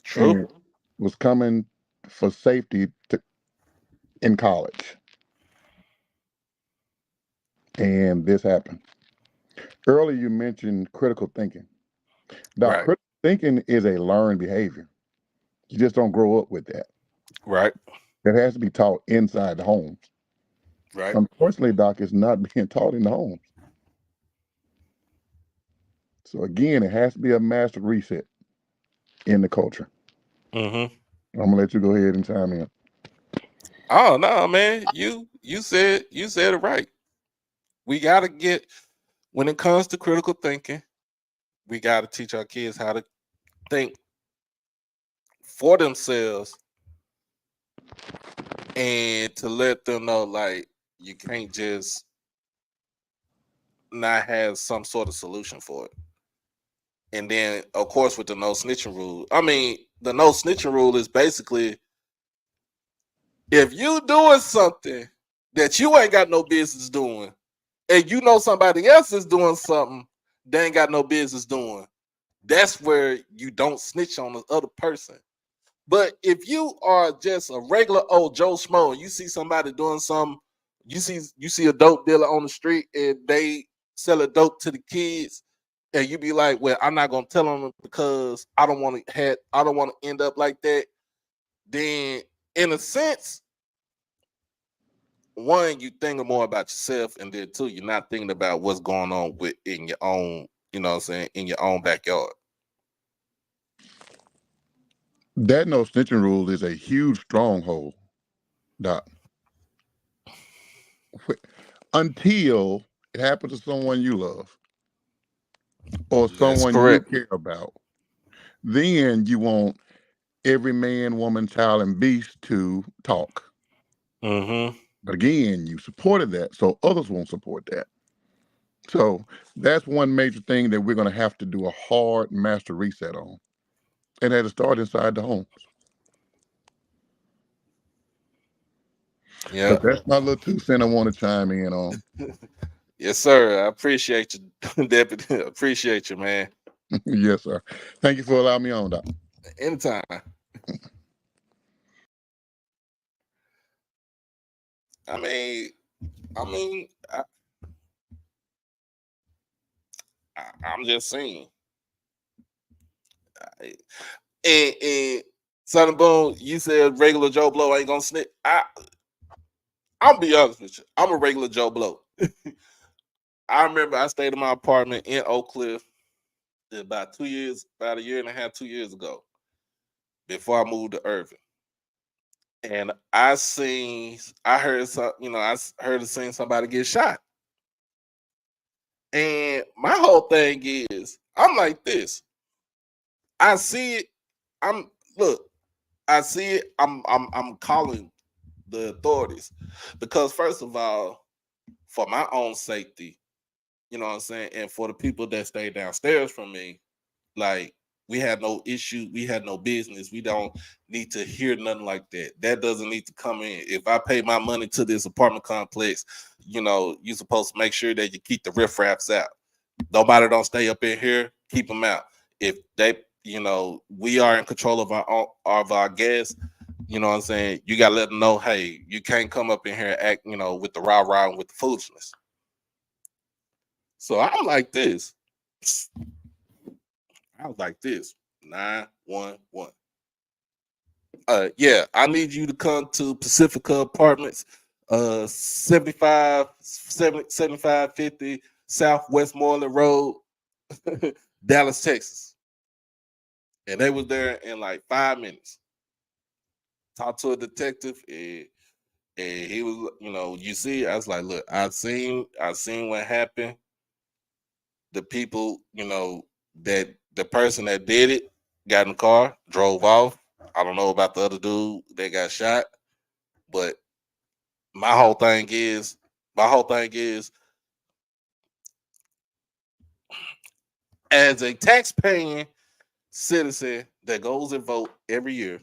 True. and was coming for safety in college, and this happened. Earlier, you mentioned critical thinking. Now, Right. critical thinking is a learned behavior. You just don't grow up with that. Right. It has to be taught inside the homes. Right. Unfortunately, Doc, it's not being taught in the homes. So again, it has to be a master reset in the culture. Mm-hmm. I'm gonna let you go ahead and chime in. Oh no, man. You said it right. We gotta get when it comes to critical thinking, we gotta teach our kids how to think for themselves and to let them know like you can't just not have some sort of solution for it. And then of course with the no snitching rule. I mean, the no snitching rule is basically if you doing something that you ain't got no business doing, and you know somebody else is doing something they ain't got no business doing, that's where you don't snitch on the other person. But if you are just a regular old Joe Schmo and you see somebody doing something, you see a dope dealer on the street and they sell a dope to the kids, and you be like, "Well, I'm not gonna tell them because I don't want to end up like that." Then, in a sense, one, you thinking more about yourself, and then two, you're not thinking about what's going on with in your own, you know what I'm saying, in your own backyard. That no snitching rule is a huge stronghold, Doc. Until it happens to someone you love or That's someone you correct. care about, then you want every man, woman, child, and beast to talk. Mm-hmm. But again, you supported that, so others won't support that. So that's one major thing that we're going to have to do a hard master reset on, and that to start inside the homes. Yeah. But that's my little 2 cents I want to chime in on. Yes, sir. I appreciate you, Deputy. Appreciate you, man. Yes, sir. Thank you for allowing me on, Doc. Anytime. I mean, I mean, I'm just saying. And Sonny Boone, you said regular Joe Blow ain't gonna snitch. I'll be honest with you. I'm a regular Joe Blow. I remember I stayed in my apartment in Oak Cliff about 2 years, about a year and a half, 2 years ago, before I moved to Irving. And I heard some, heard and seen somebody get shot. And my whole thing is, I'm like this. I see it. I'm look. I see it. I'm calling the authorities because first of all, for my own safety, you know what I'm saying, and for the people that stay downstairs from me, like we had no issue, we had no business. We don't need to hear nothing like that. That doesn't need to come in. If I pay my money to this apartment complex, you're supposed to make sure that you keep the riffraffs out. Nobody don't stay up in here. Keep them out. If they, we are in control of our guests. You know what I'm saying? You gotta let them know, hey, you can't come up in here and act, with the rah rah and with the foolishness. So I'm like this. I was like this. 911. Yeah, I need you to come to Pacifica Apartments, 7550 South Westmoreland Road, Dallas, Texas. And they was there in like 5 minutes. Talked to a detective, and he was, you see, I was like, look, I seen what happened. The people, that The person that did it got in the car, drove off. I don't know about the other dude that got shot, but my whole thing is, my whole thing is, as a tax-paying citizen that goes and vote every year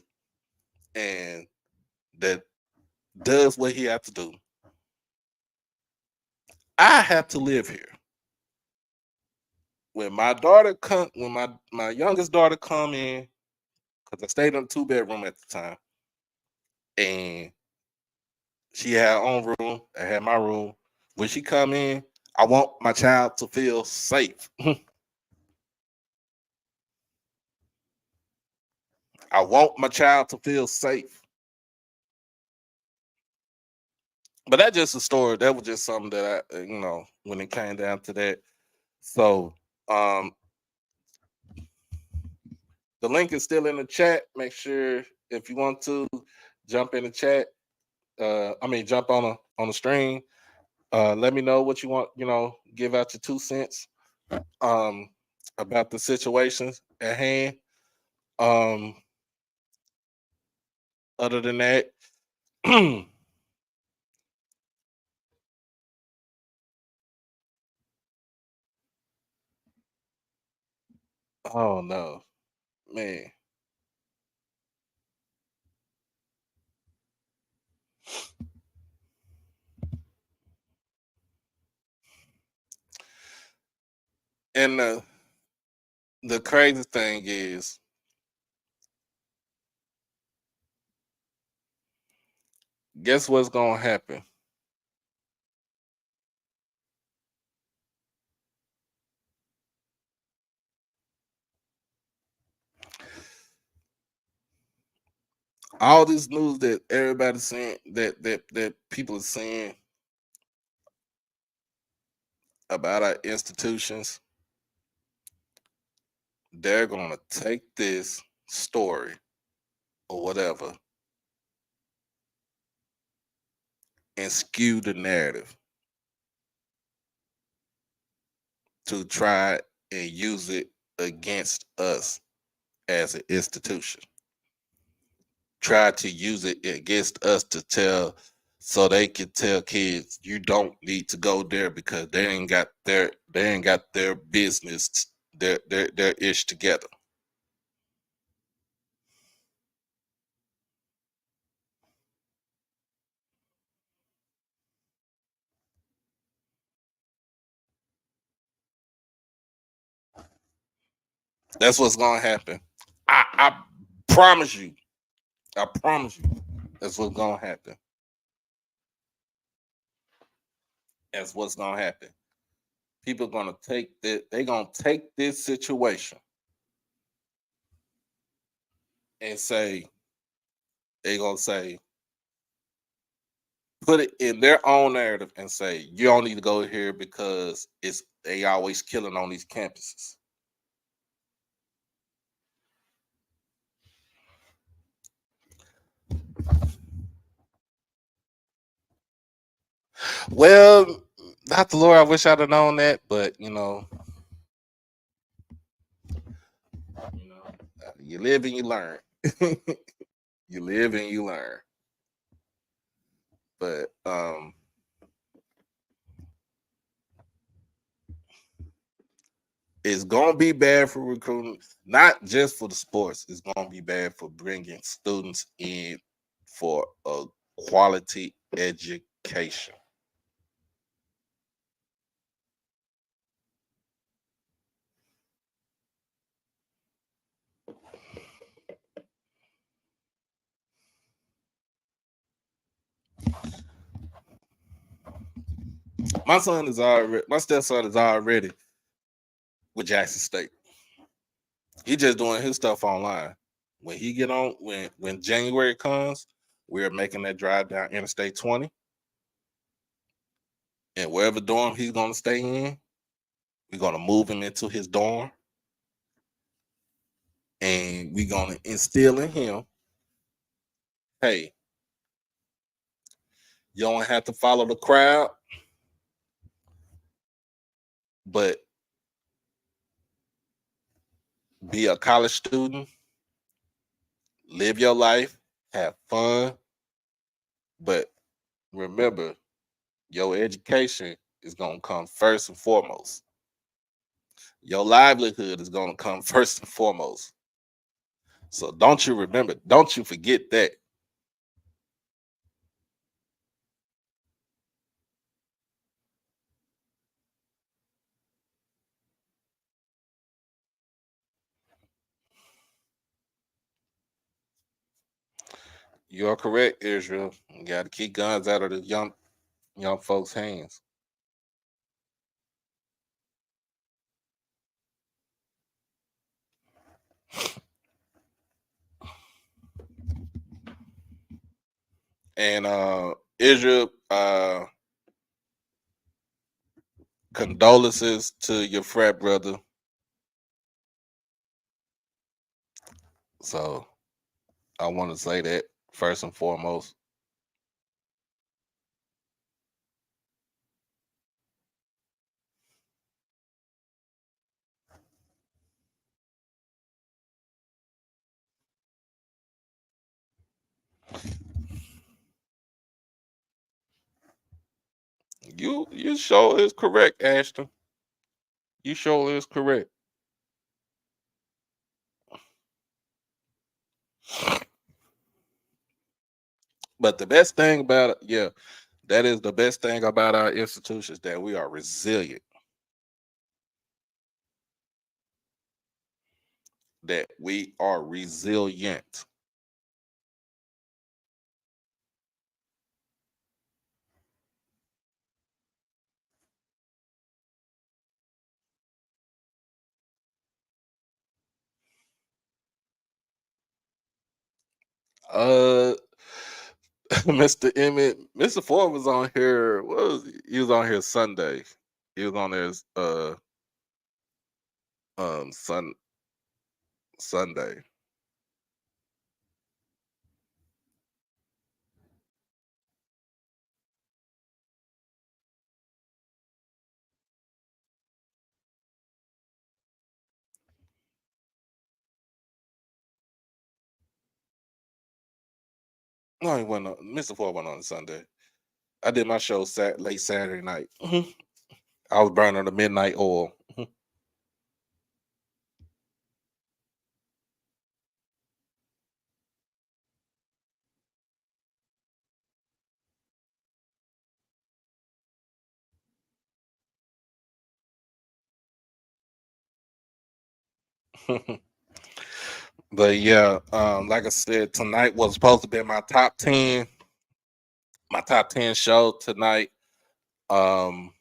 and that does what he has to do, I have to live here. When my daughter come, when my youngest daughter come in, because I stayed in a 2-bedroom at the time, and she had her own room, I had my room. When she come in, I want my child to feel safe. I want my child to feel safe. But that's just a story. That was just something that I, when it came down to that. So um the link is still in the chat. Make sure if you want to jump in the chat, jump on the stream. Let me know what you want, give out your 2 cents um about the situations at hand. Um other than that, oh no, man. And the crazy thing is, guess what's gonna happen? All this news that everybody's saying, that people are saying about our institutions, they're gonna take this story or whatever and skew the narrative to try and use it against us as an institution. Try to use it against us to tell, so they can tell kids you don't need to go there because they ain't got their business, their ish together. That's what's gonna happen. I promise you. I promise you. That's what's gonna happen. That's what's gonna happen. People gonna take that. They gonna take this situation and say, they gonna say, put it in their own narrative and say you don't need to go here because it's they always killing on these campuses. Well, not the Lord. I wish I'd have known that, but you live and you learn. You live and you learn. But it's gonna be bad for recruiting, not just for the sports. It's gonna be bad for bringing students in for a quality education. My stepson is already with Jackson State. He just doing his stuff online. When he get on, when January comes, we're making that drive down Interstate 20, and wherever dorm he's gonna stay in, we're gonna move him into his dorm, and we're gonna instill in him, hey, you don't have to follow the crowd, but be a college student, live your life, have fun, but remember, your education is going to come first and foremost. Your livelihood is going to come first and foremost. So don't you remember, don't you forget that. You're correct, Israel. You got to keep guns out of the young folks' hands. And Israel, condolences to your frat brother. So I want to say that first and foremost. You sure is correct, Ashton. You sure is correct. But the best thing about it, yeah, that is the best thing about our institutions, that we are resilient. That we are resilient. Uh, Mr. Emmett, Mr. Ford was on here. What was he was on here Sunday. He was on there Sun Sunday. No, he went on. Mr. Ford went on Sunday. I did my show late Saturday night. Mhm. I was burning the midnight oil. But yeah, like I said, tonight was supposed to be my top 10 show tonight. Um,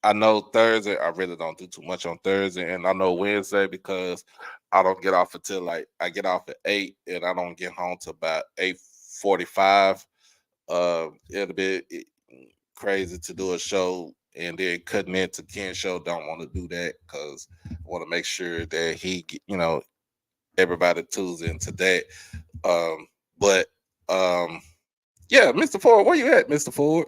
I know Thursday, I really don't do too much on Thursday, and I know Wednesday because I don't get off until like I get off at 8 and I don't get home till about 8:45. It'll be crazy to do a show and then cutting into Ken's show. Don't want to do that because I want to make sure that everybody tunes into that. But yeah, Mr. Ford, where you at, Mr. Ford?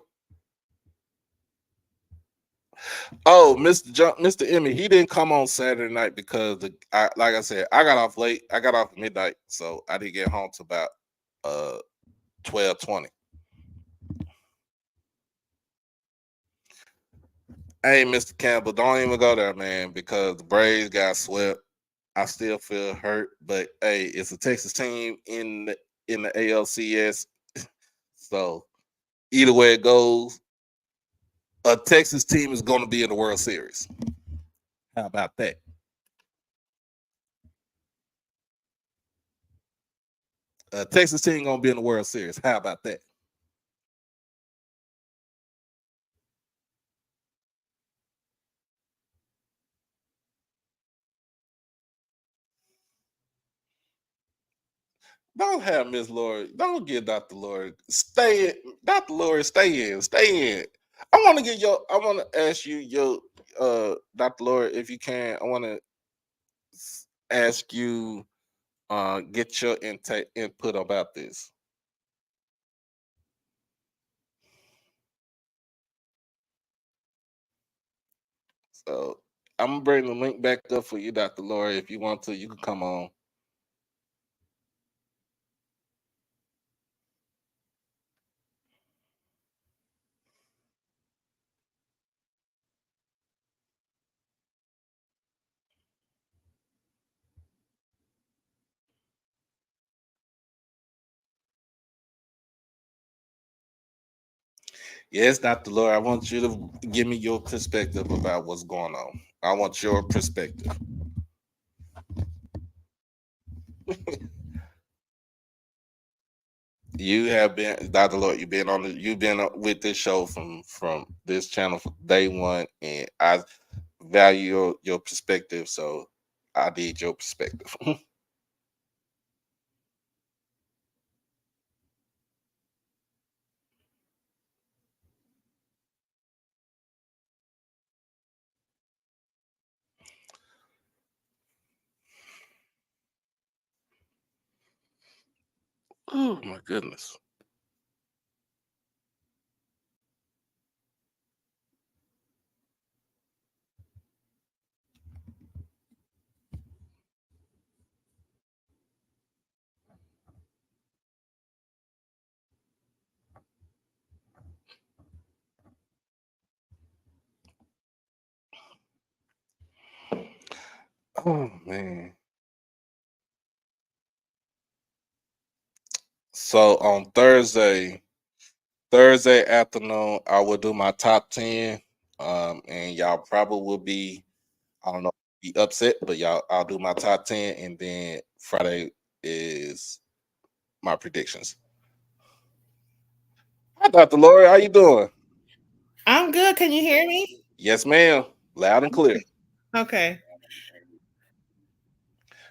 Oh, Mr. Emmy, he didn't come on Saturday night because like I said, I got off late. I got off at midnight, so I didn't get home till about 12:20. Hey, Mr. Campbell, don't even go there, man, because the Braves got swept. I still feel hurt, but hey, it's a Texas team in the ALCS. So either way it goes, a Texas team is going to be in the World Series. How about that? A Texas team going to be in the World Series. How about that? Don't have Miss Lori. Don't get Dr. Lori. Stay in. Dr. Lori, stay in. Stay in. I want to ask you your Dr. Lori, if you can, I want to ask you get your input about this. So I'm gonna bring the link back up for you, Dr. Lori. If you want to, you can come on. Yes, Dr. Lori, I want you to give me your perspective about what's going on. I want your perspective. You have been, Dr. Lord. You've been with this show from this channel from day one, and I value your perspective. So I need your perspective. Oh my goodness. Oh man. So on Thursday afternoon, I will do my top 10. And y'all probably will be, I don't know, be upset, but I'll do my top 10, and then Friday is my predictions. Hi, Dr. Lori, how you doing? I'm good. Can you hear me? Yes, ma'am. Loud and clear. Okay.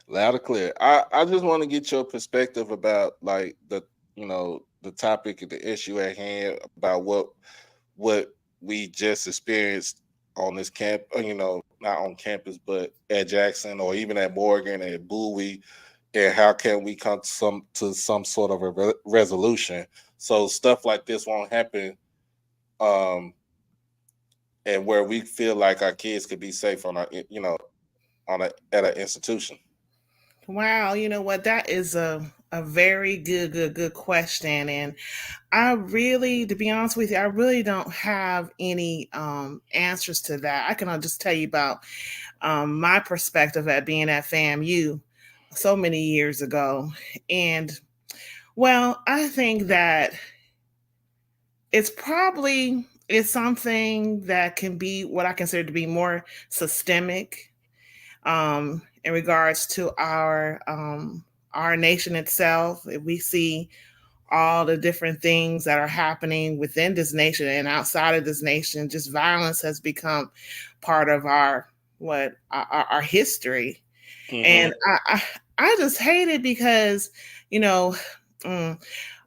Loud and clear. I just want to get your perspective about like the topic and the issue at hand about what we just experienced on this camp, not on campus, but at Jackson or even at Morgan and Bowie, and how can we come to some sort of a resolution so stuff like this won't happen, um, and where we feel like our kids could be safe on our, on at an institution. Wow. You know what? That is a very good question. And I really, to be honest with you, I really don't have any answers to that. I can just tell you about my perspective at being at FAMU so many years ago. And well, I think that it's something that can be what I consider to be more systemic in regards to our nation itself. If we see all the different things that are happening within this nation and outside of this nation, just violence has become part of our history. Mm-hmm. And I just hate it because, you know, mm,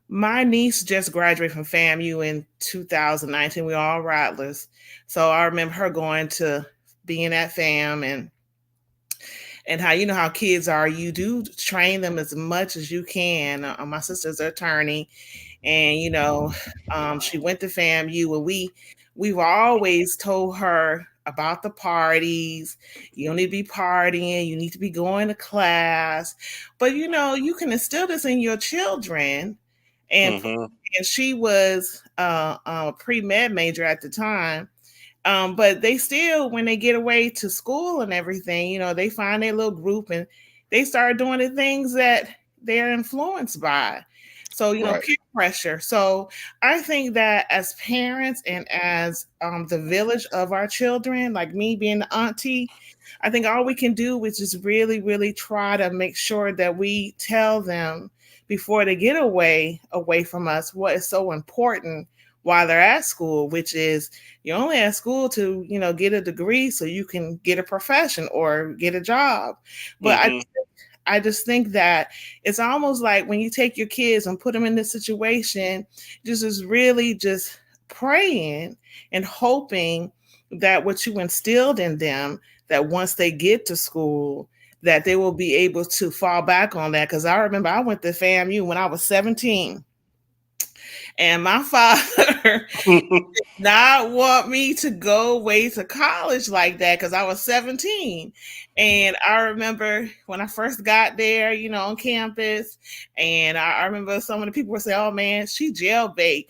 my niece just graduated from FAMU in 2019. We all Rattlers. So I remember her going to being at FAM and how you know how kids are, you do train them as much as you can. My sister's an attorney, and she went to FAMU, and we've always told her about the parties. You don't need to be partying, you need to be going to class. But you can instill this in your children. and Mm-hmm. and she was a pre-med major at the time, but they still, when they get away to school and everything, they find their little group and they start doing the things that they're influenced by. So, Right. peer pressure. So I think that as parents and as the village of our children, like me being the auntie, I think all we can do is just really, really try to make sure that we tell them before they get away from us what is so important while they're at school, which is you're only at school to get a degree so you can get a profession or get a job. But Mm-hmm. I just think that it's almost like when you take your kids and put them in this situation, just is really just praying and hoping that what you instilled in them, that once they get to school, that they will be able to fall back on that. Because I remember I went to FAMU when I was 17, And my father not want me to go away to college like that because I was 17. And I remember when I first got there, on campus, and I remember some of the people were saying, "Oh man, she jailbait,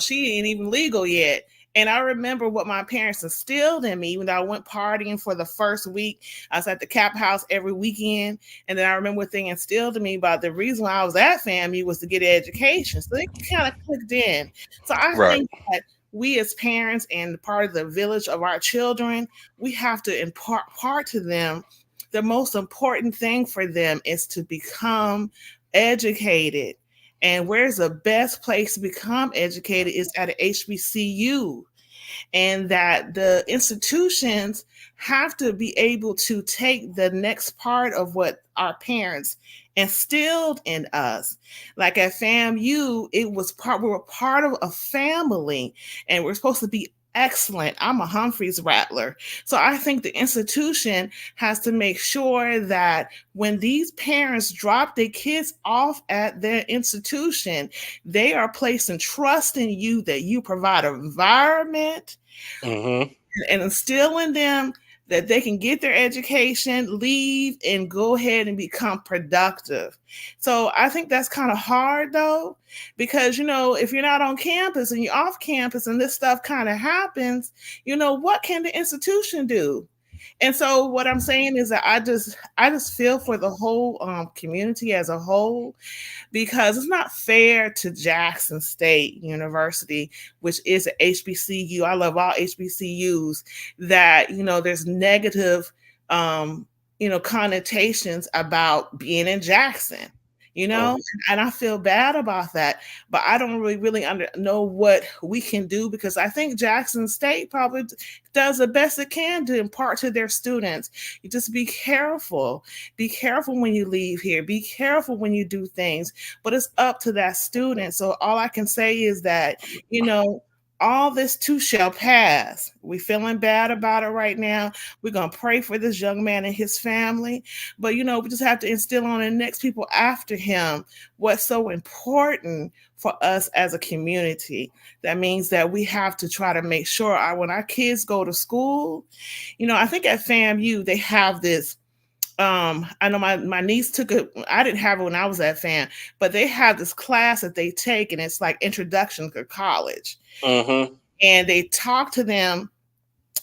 she ain't even legal yet." And I remember what my parents instilled in me, even though I went partying for the first week. I was at the Cap House every weekend. And then I remember what they instilled in me about the reason why I was at FAMU was to get an education. So it kind of clicked in. So I Right. think that we as parents and part of the village of our children, we have to impart to them the most important thing for them is to become educated. And where's the best place to become educated is at a HBCU, and that the institutions have to be able to take the next part of what our parents instilled in us. Like at FAMU, we were part of a family, and we're supposed to be excellent. I'm a Humphreys Rattler. So I think the institution has to make sure that when these parents drop their kids off at their institution, they are placing trust in you that you provide an environment Mm-hmm. and instill in them that they can get their education, leave, and go ahead and become productive. So I think that's kind of hard though, because if you're not on campus and you're off campus and this stuff kind of happens, what can the institution do? And so what I'm saying is that I just feel for the whole community as a whole, because it's not fair to Jackson State University, which is a HBCU. I love all HBCUs that, there's negative, connotations about being in Jackson, Mm-hmm. and I feel bad about that, but I don't really know what we can do, because I think Jackson State probably does the best it can to impart to their students. You just be careful. Be careful when you leave here. Be careful when you do things, but it's up to that student. So all I can say is that, all this too shall pass. We're feeling bad about it right now. We're going to pray for this young man and his family. But, we just have to instill on the next people after him what's so important for us as a community. That means that we have to try to make sure when our kids go to school, I think at FAMU, they have this. I know my niece took it. I didn't have it when I was at FAM, but they have this class that they take, and it's like introduction to college. Mm-hmm. And they talk to them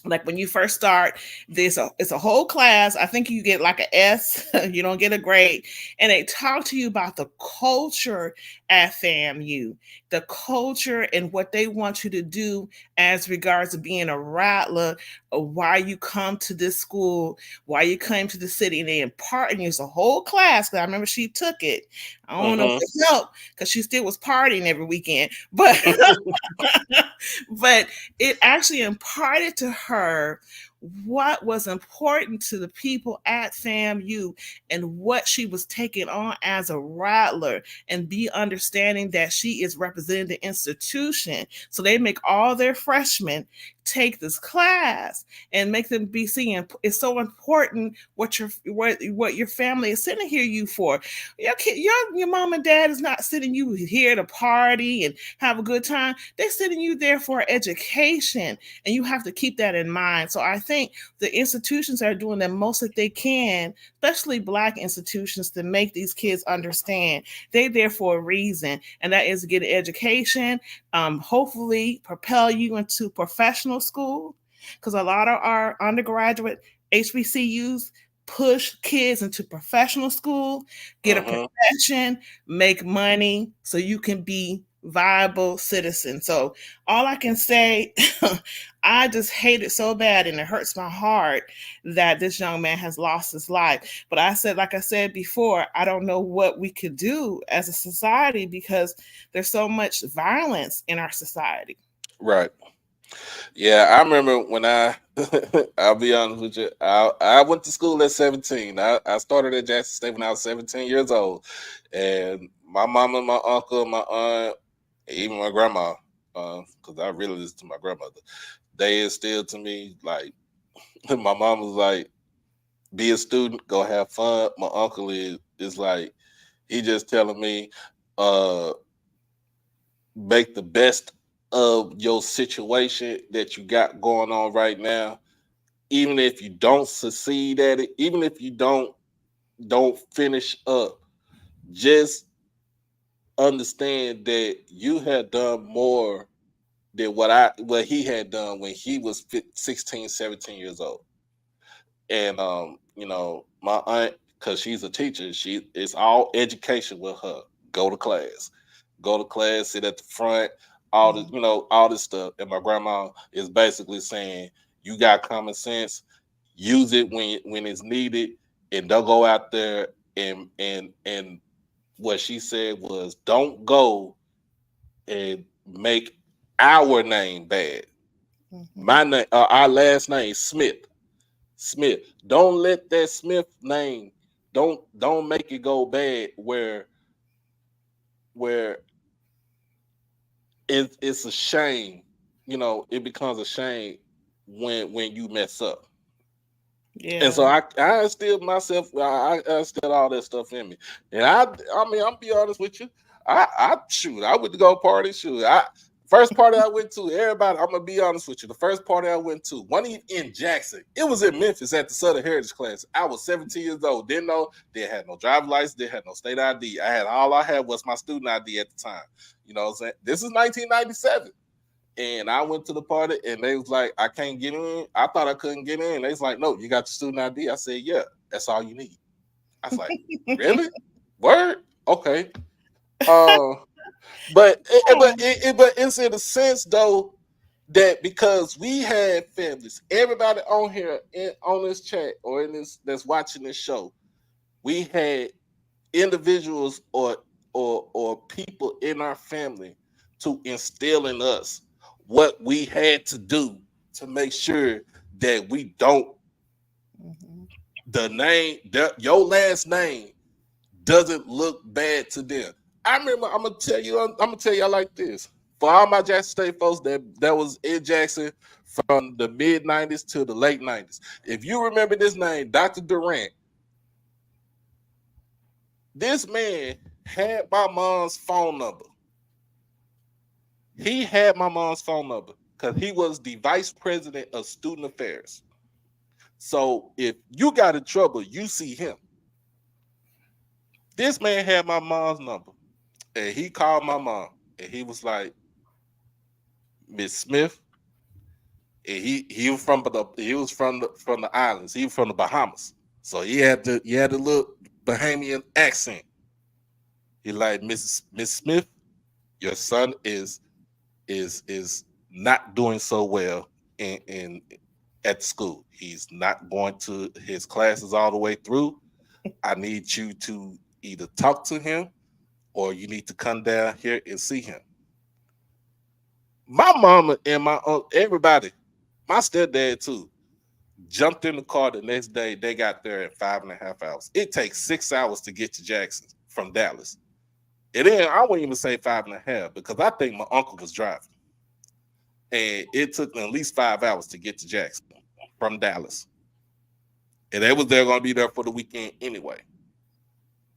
like when you first start. It's a whole class. I think you get like an S. You don't get a grade. And they talk to you about the culture at FAMU, the culture and what they want you to do as regards to being a rattler, or why you come to this school, why you came to the city. And they impart and use a whole class, because I remember she took it. I don't know if Mm-hmm. it helped, because she still was partying every weekend, but but it actually imparted to her what was important to the people at FAMU and what she was taking on as a rattler, and be understanding that she is representing the institution. So they make all their freshmen take this class and make them be seeing it's so important what your family is sending here you for. Your mom and dad is not sending you here to party and have a good time. They're sending you there for education, and you have to keep that in mind. So I think the institutions are doing the most that they can, especially Black institutions, to make these kids understand they're there for a reason, and that is to get an education, hopefully propel you into professional school, because a lot of our undergraduate HBCUs push kids into professional school, get a Mm-hmm. profession, make money so you can be viable citizen. So all I can say, I just hate it so bad, and it hurts my heart that this young man has lost his life. But like I said before, I don't know what we could do as a society, because there's so much violence in our society. Right. Yeah, I remember when I'll be honest with you, I went to school at 17. I started at Jackson State when I was 17 years old. And my mama, my uncle, my aunt, even my grandma, because I really listened to my grandmother, they instilled to me, like, my mom was like, be a student, go have fun. My uncle is like, he just telling me, uh, make the best of your situation that you got going on right now. Even if you don't succeed at it, even if you don't finish up, just understand that you had done more than what he had done when he was 16, 17 years old. And my aunt, because she's a teacher, she it's all education with her. Go to class, sit at the front, all the Mhm. all this stuff. And my grandma is basically saying, you got common sense, use it when it's needed, and don't go out there and what she said was, don't go and make our name bad. Mhm. My name, our last name Smith. Smith. Don't let that Smith name don't make it go bad where it's a shame. It becomes a shame when you mess up. And Yeah. so I instilled myself, I instilled all that stuff in me. And I mean, I'm be honest with you. I went to go party. Shoot, first party I went to, everybody, I'm gonna be honest with you. The first party I went to, wasn't even in Jackson. It was in Memphis at the Southern Heritage class. I was 17 years old. Didn't know, they had no driver's license, they had no state ID. All I had was my student ID at the time. You know what I'm saying? This is 1997. And I went to the party and they was like, I can't get in. I thought I couldn't get in. They was like, no, you got your student ID. I said, yeah, that's all you need. I was like, really? Word? Okay. Uh, but it's in a sense though that because we had families, everybody on here on this chat or in this that's watching this show, we had individuals or people in our family to instill in us what we had to do to make sure that we don't Mhm. your last name doesn't look bad to them. I remember I'm gonna tell you like this. For all my Jackson State folks that was in Jackson from the mid 90s to the late 90s. If you remember this name, Dr. Durant, this man had my mom's phone number. He had my mom's phone number because he was the vice president of student affairs. So if you got in trouble, you see him. This man had my mom's number, and he called my mom, and he was like, Miss Smith, and he was from the islands. He was from the Bahamas, so he had a little Bahamian accent. He like Miss Smith, your son is not doing so well in at school. He's not going to his classes all the way through. I need you to either talk to him or you need to come down here and see him. My mama and my everybody, my stepdad too, jumped in the car the next day. They got there in 5.5 hours. It takes 6 hours to get to Jackson from Dallas. And then I wouldn't even say 5.5 because I think my uncle was driving. And it took them at least 5 hours to get to Jackson from Dallas. And they was there gonna be there for the weekend anyway.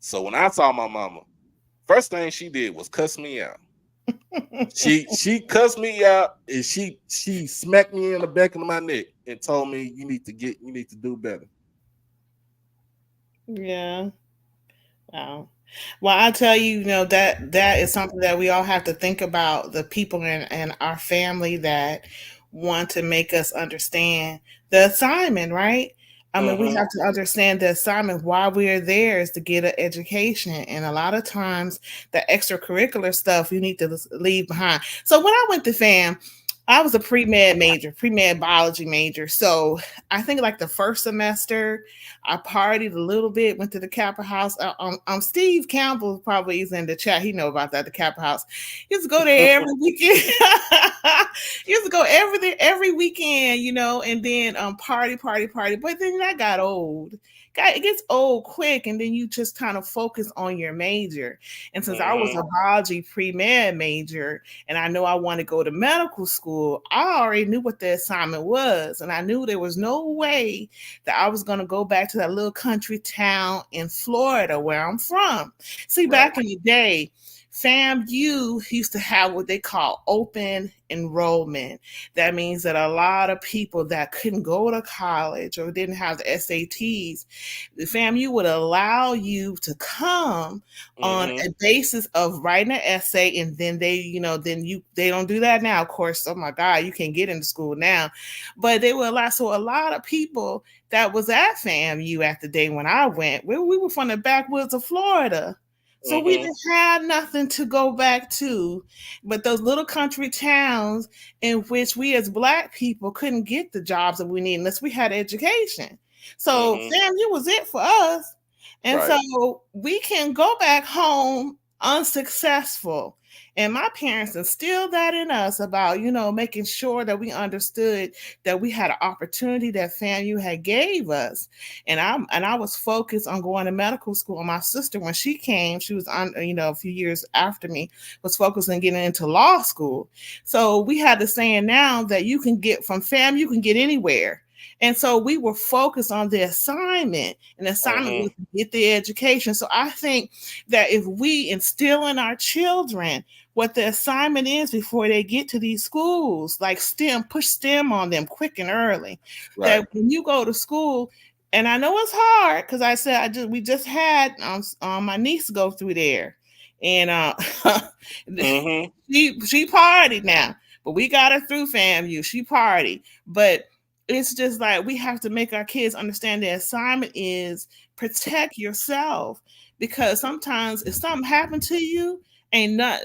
So when I saw my mama, first thing she did was cuss me out. She cussed me out and she smacked me in the back of my neck and told me you need to do better. Yeah. Wow. Well, I tell you, that is something that we all have to think about, the people in our family that want to make us understand the assignment, right? I mean, we Mm-hmm. have to understand the assignment. Why we are there is to get an education. And a lot of times, the extracurricular stuff you need to leave behind. So when I went to FAM, I was a pre med biology major. So I think like the first semester, I partied a little bit, went to the Capitol House. Steve Campbell probably is in the chat. He know about that, the Capitol House. He used to go there every weekend. He used to go every weekend, and then party. But then I got old. It gets old quick, and then you just kind of focus on your major. And since I was Mm-hmm. a biology pre-med major, and I know I want to go to medical school, I already knew what the assignment was, and I knew there was no way that I was going to go back to that little country town in Florida where I'm from. See, Right. back in the day, FAMU used to have what they call open enrollment. That means that a lot of people that couldn't go to college or didn't have the SATs, the FAMU would allow you to come on Mm-hmm. a basis of writing an essay, and then they don't do that now. Of course, oh my God, you can't get into school now, but they will allow. So a lot of people that was at FAMU at the day when I went, we were from the backwoods of Florida. So we Mm-hmm. didn't have nothing to go back to but those little country towns in which we as Black people couldn't get the jobs that we need unless we had education. So Mm-hmm. FAMU was it for us. And Right. so we can go back home unsuccessful. And my parents instilled that in us about, making sure that we understood that we had an opportunity that FAMU had gave us. And I was focused on going to medical school. And my sister, when she came, she was on, a few years after me, was focused on getting into law school. So we had the saying now that you can get from FAMU, you can get anywhere. And so we were focused on the assignment, and the assignment Mm-hmm. was to get the education. So I think that if we instill in our children what the assignment is before they get to these schools, like STEM, push STEM on them quick and early, Right. that when you go to school, and I know it's hard because I said we just had my niece go through there, and Mm-hmm. she partied now, but we got her through FAMU. She partied, but it's just like we have to make our kids understand the assignment is protect yourself, because sometimes if something happened to you, ain't not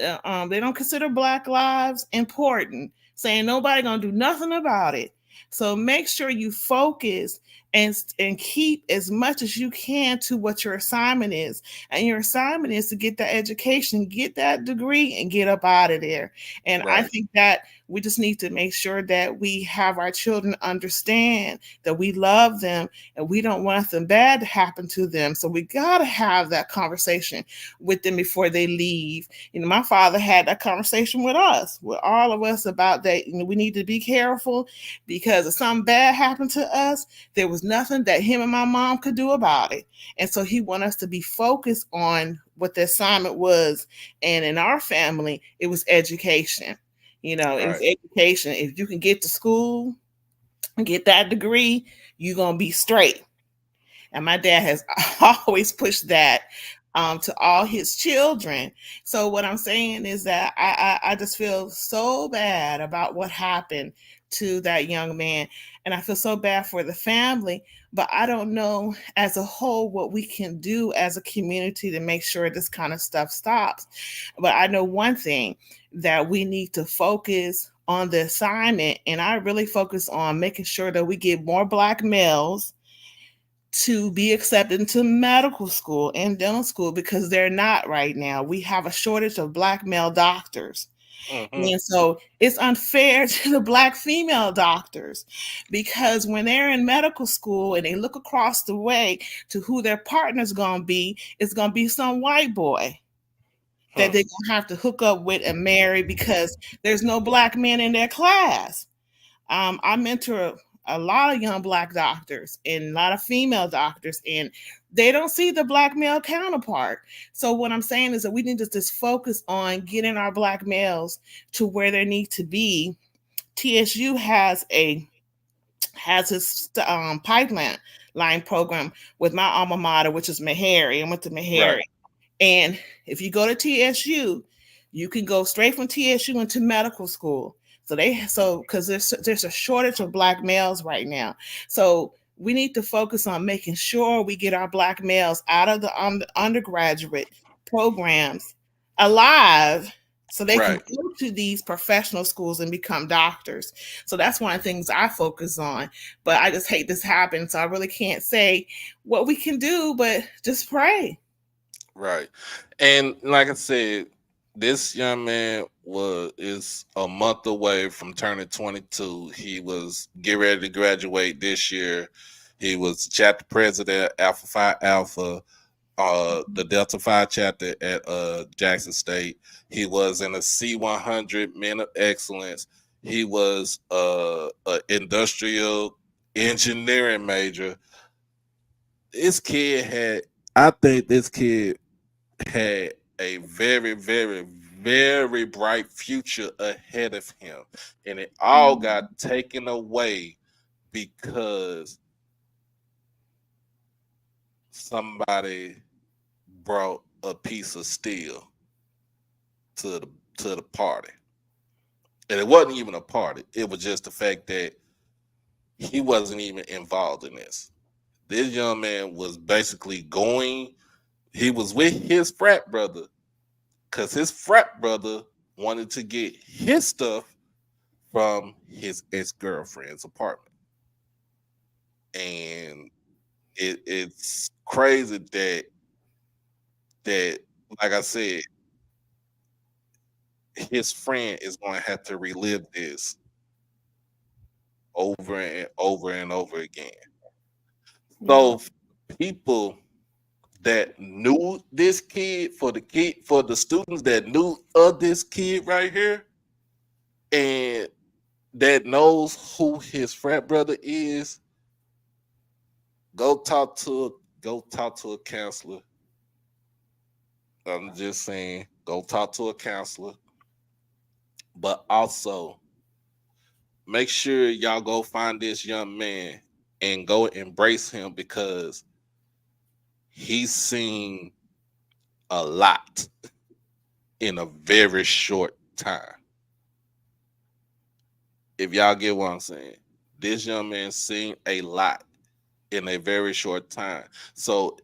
they don't consider Black lives important, saying nobody gonna do nothing about it. So make sure you focus and keep as much as you can to what your assignment is. And your assignment is to get that education, get that degree, and get up out of there. And I Right. think that we just need to make sure that we have our children understand that we love them and we don't want nothing bad to happen to them. So we got to have that conversation with them before they leave. My father had that conversation with us, with all of us, about that. We need to be careful because if something bad happened to us, there was nothing that him and my mom could do about it. And so he wanted us to be focused on what the assignment was. And in our family, it was education. It was Right. education. If you can get to school and get that degree, you're going to be straight. And my dad has always pushed that to all his children. So what I'm saying is that I just feel so bad about what happened to that young man. And I feel so bad for the family, but I don't know as a whole what we can do as a community to make sure this kind of stuff stops. But I know one thing, that we need to focus on the assignment. And I really focus on making sure that we get more Black males to be accepted into medical school and dental school, because they're not right now. We have a shortage of Black male doctors. Mm-hmm. And so it's unfair to the Black female doctors, because when they're in medical school and they look across the way to who their partner's going to be, it's going to be some white boy that they're going to have to hook up with and marry because there's no Black men in their class. I mentor a lot of young Black doctors and a lot of female doctors, and they don't see the Black male counterpart. So what I'm saying is that we need to just focus on getting our Black males to where they need to be. TSU has its pipeline line program with my alma mater, which is Meharry. I went to Right. Meharry. And if you go to TSU, you can go straight from TSU into medical school. So because there's a shortage of Black males right now. So we need to focus on making sure we get our Black males out of the undergraduate programs alive, so they can Right. go to these professional schools and become doctors. So that's one of the things I focus on. But I just hate this happens. So I really can't say what we can do, but just pray. Right. And like I said, this young man is a month away from turning 22. He was getting ready to graduate this year. He was chapter president Alpha Phi Alpha, the Delta Phi chapter at Jackson State. He was in a C 100 Men of Excellence. He was a industrial engineering major. This kid had, I think this kid had a very, very, very bright future ahead of him. And it all got taken away because somebody brought a piece of steel to the party. And it wasn't even a party. It was just the fact that he wasn't even involved in this. This young man was basically going, he was with his frat brother because his frat brother wanted to get his stuff from his ex-girlfriend's apartment. And it's crazy that like I said, his friend is going to have to relive this over and over and over again. Yeah. So people that knew this kid, for the students that knew of this kid right here, and that knows who his frat brother is, go talk to a counselor. I'm just saying, go talk to a counselor. But also make sure y'all go find this young man and go embrace him because he's seen a lot in a very short time. If y'all get what I'm saying, this young man seen a lot in a very short time. So,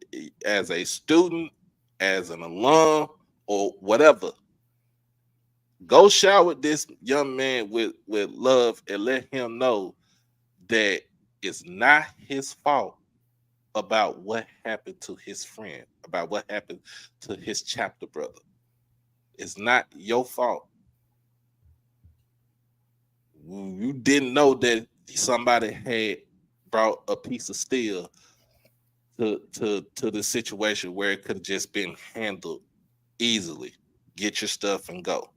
as a student, as an alum, or whatever, go shower this young man with love and let him know that it's not his fault about what happened to his friend, about what happened to his chapter brother. It's not your fault. You didn't know that somebody had brought a piece of steel to the situation where it could have just been handled easily. Get your stuff and go.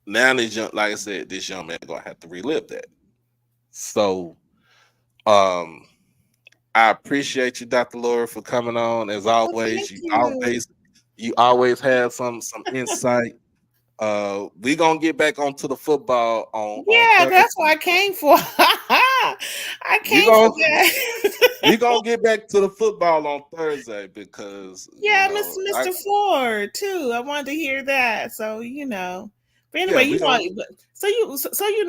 Now this young, like I said, this young man gonna have to relive that. So um I appreciate you, Dr. Laura, for coming on. As Well, always, thank you. you always have some insight. We gonna get back onto the football on Yeah, that's Thursday. what I came for. I We came for gonna we that. gonna get back to the football on Thursday because Yeah, Mr. Ford too. I wanted to hear that. So, But yeah, anyway, we gonna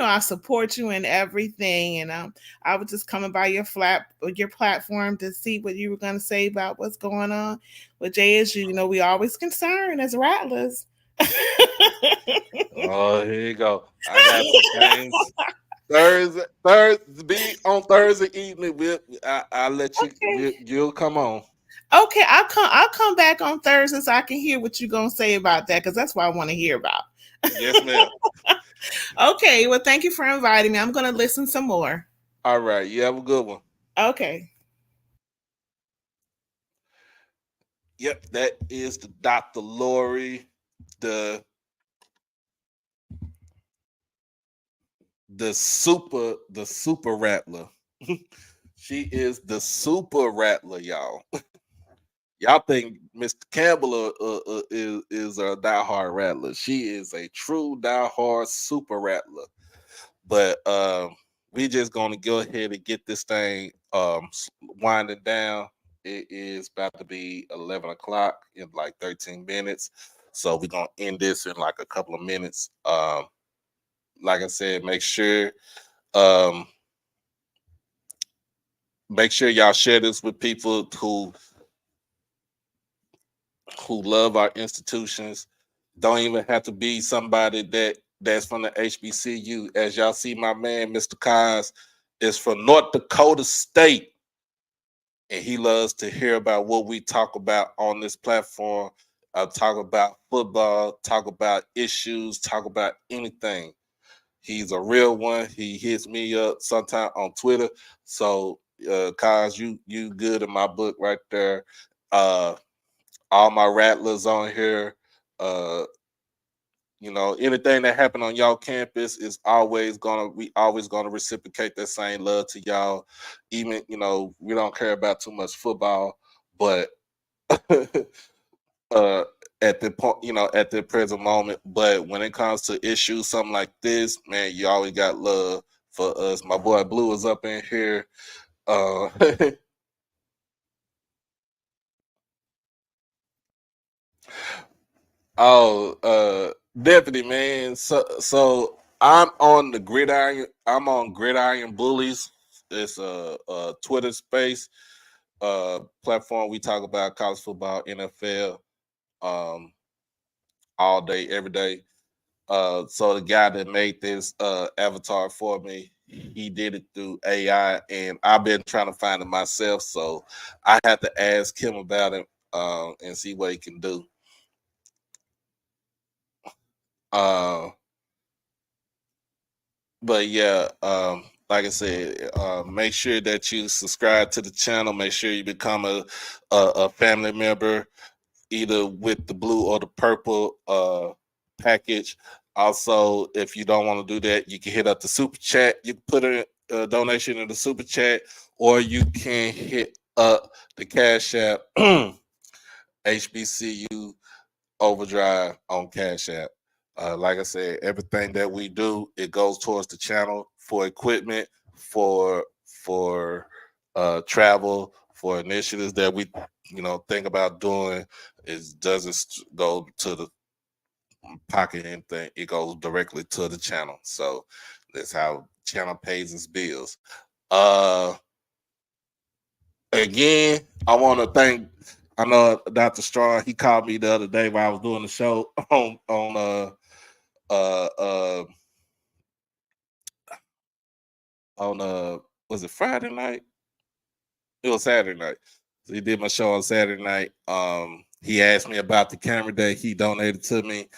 I support you in everything, and I was just coming by your platform to see what you were going to say about what's going on with JSU. We always concerned as rattlers. oh, here you go. I got some things. Thursday, be on Thursday evening. I'll let you. Okay. You'll come on. Okay, I'll come back on Thursday so I can hear what you're gonna say about that because that's what I want to hear about. Yes, ma'am. Okay, well, thank you for inviting me. I'm gonna listen some more. All right. You have a good one. Okay. Yep, that is the Dr. Lori, the the super rattler. She is the super rattler, y'all. Y'all think Mr. Campbell is a diehard rattler. She is a true diehard super rattler. But we just gonna go ahead and get this thing winding down. It is about to be 11 o'clock in like 13 minutes. So we're gonna end this in like a couple of minutes. Like I said, um make sure y'all share this with people who love our institutions. Don't even have to be somebody that's from the HBCU. As y'all see, my man, Mr. Kaz, is from North Dakota State. And he loves to hear about what we talk about on this platform. Talk about football, talk about issues, talk about anything. He's a real one. He hits me up sometime on Twitter. So, Kaz, you good in my book right there. Uh, all my rattlers on here. Uh, anything that happened on y'all campus is we always gonna reciprocate that same love to y'all. Even, we don't care about too much football, but uh at the point, at the present moment. But when it comes to issues, something like this, man, you always got love for us. My boy Blue is up in here. Uh oh, Deputy, man. So I'm on the gridiron. I'm on Gridiron Bullies. It's a Twitter space platform. We talk about college football, NFL, um, all day, every day. So the guy that made this avatar for me, he did it through AI, and I've been trying to find it myself. So I had to ask him about it and see what he can do. Uh, but yeah, like I said, make sure that you subscribe to the channel. Make sure you become a family member, either with the blue or the purple package. Also, if you don't want to do that, you can hit up the super chat. You can put a donation in the super chat, or you can hit up the Cash App HBCU Overdrive on Cash App. Like I said, everything that we do, it goes towards the channel for equipment, for travel, for initiatives that we think about doing. It doesn't go to the pocket anything. It goes directly to the channel. So that's how channel pays its bills. Uh, Again, I want to thank. I know Dr. Strong. He called me the other day while I was doing the show uh uh on was it Friday night? It was Saturday night. So he did my show on Saturday night. He asked me about the camera that he donated to me,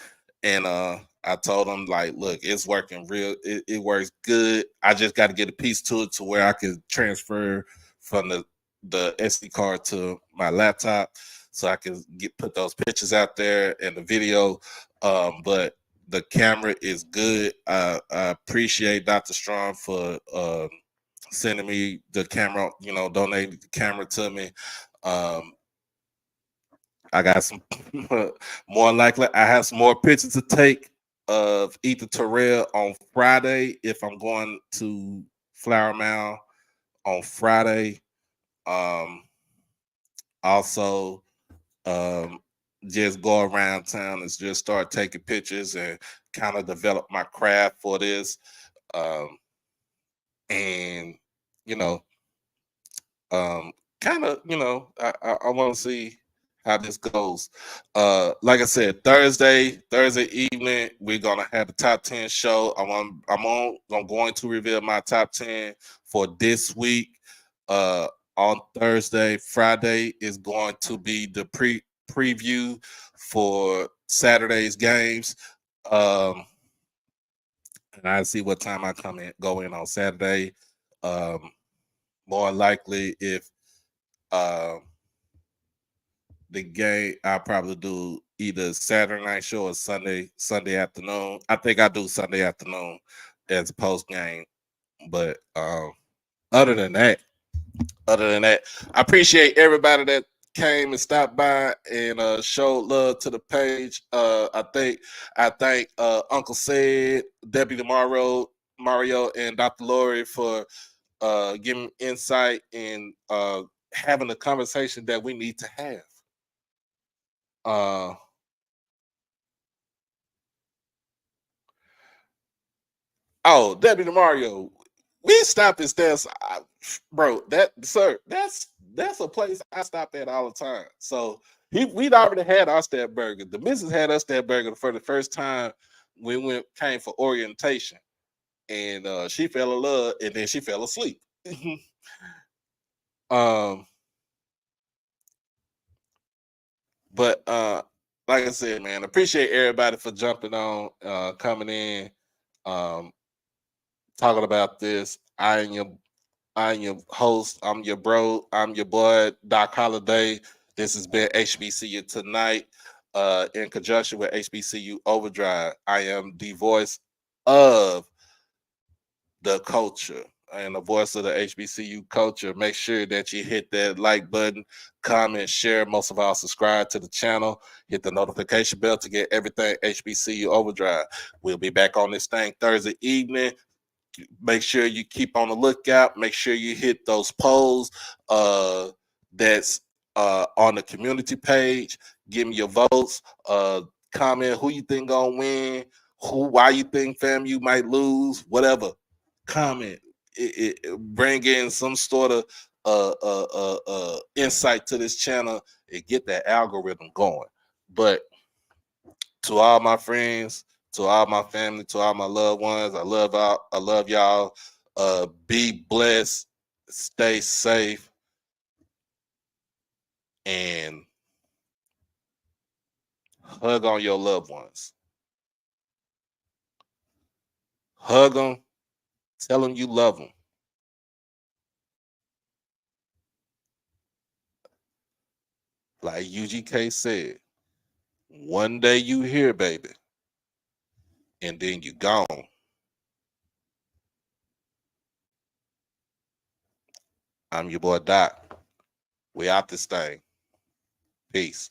and I told him, like, look, it's working real. It works good. I just got to get a piece to it to where I can transfer from the SD card to my laptop, so I can put those pictures out there and the video. But the camera is good. I appreciate Dr. Strong for sending me the camera, donating the camera to me. Um, I got some more likely. I have some more pictures to take of Ethan Terrell on Friday if I'm going to Flower Mound on Friday. Um, Also, um, just go around town and just start taking pictures and kind of develop my craft for this. Um, and you know, kind of, I want to see how this goes. Like I said, Thursday evening, we're gonna have the top 10 show. I'm going to reveal my top 10 for this week. Uh, on Thursday, Friday is going to be the preview for Saturday's games. Um, and I see what time I go in on Saturday. Um, More likely, if um the game, I'll probably do either Saturday night show or Sunday afternoon. I think I do Sunday afternoon as a post game. But other than that, I appreciate everybody that came and stopped by and showed love to the page. I thank Uncle Said, Deputy Mario, and Dr. Lori for giving insight and having the conversation that we need to have. Uh, oh, Deputy Mario, we stopped at Steps, bro. That's a place I stop at all the time. So we'd already had our step burger. The missus had us step burger for the first time we came for orientation, and she fell in love, and then she fell asleep. um, but like I said, man, appreciate everybody for jumping on, coming in, um, talking about this. I'm your host. I'm your bro. I'm your boy, Doc Holiday. This has been HBCU Tonight. in conjunction with HBCU Overdrive. I am the voice of the culture and the voice of the HBCU culture. Make sure that you hit that like button, comment, share. Most of all, subscribe to the channel. Hit the notification bell to get everything HBCU Overdrive. We'll be back on this thing Thursday evening. Make sure you keep on the lookout. Make sure you hit those polls that's on the community page. Give me your votes. Comment who you think gonna win, why you think FAMU might lose, whatever. Comment. Bring in some sort of insight to this channel and get that algorithm going. But to all my friends, to all my family, to all my loved ones, I love y'all. Be blessed, stay safe, and hug on your loved ones. Hug them, tell them you love them. Like UGK said, one day you here, baby, and then you gone. I'm your boy Doc. We out this thing. Peace.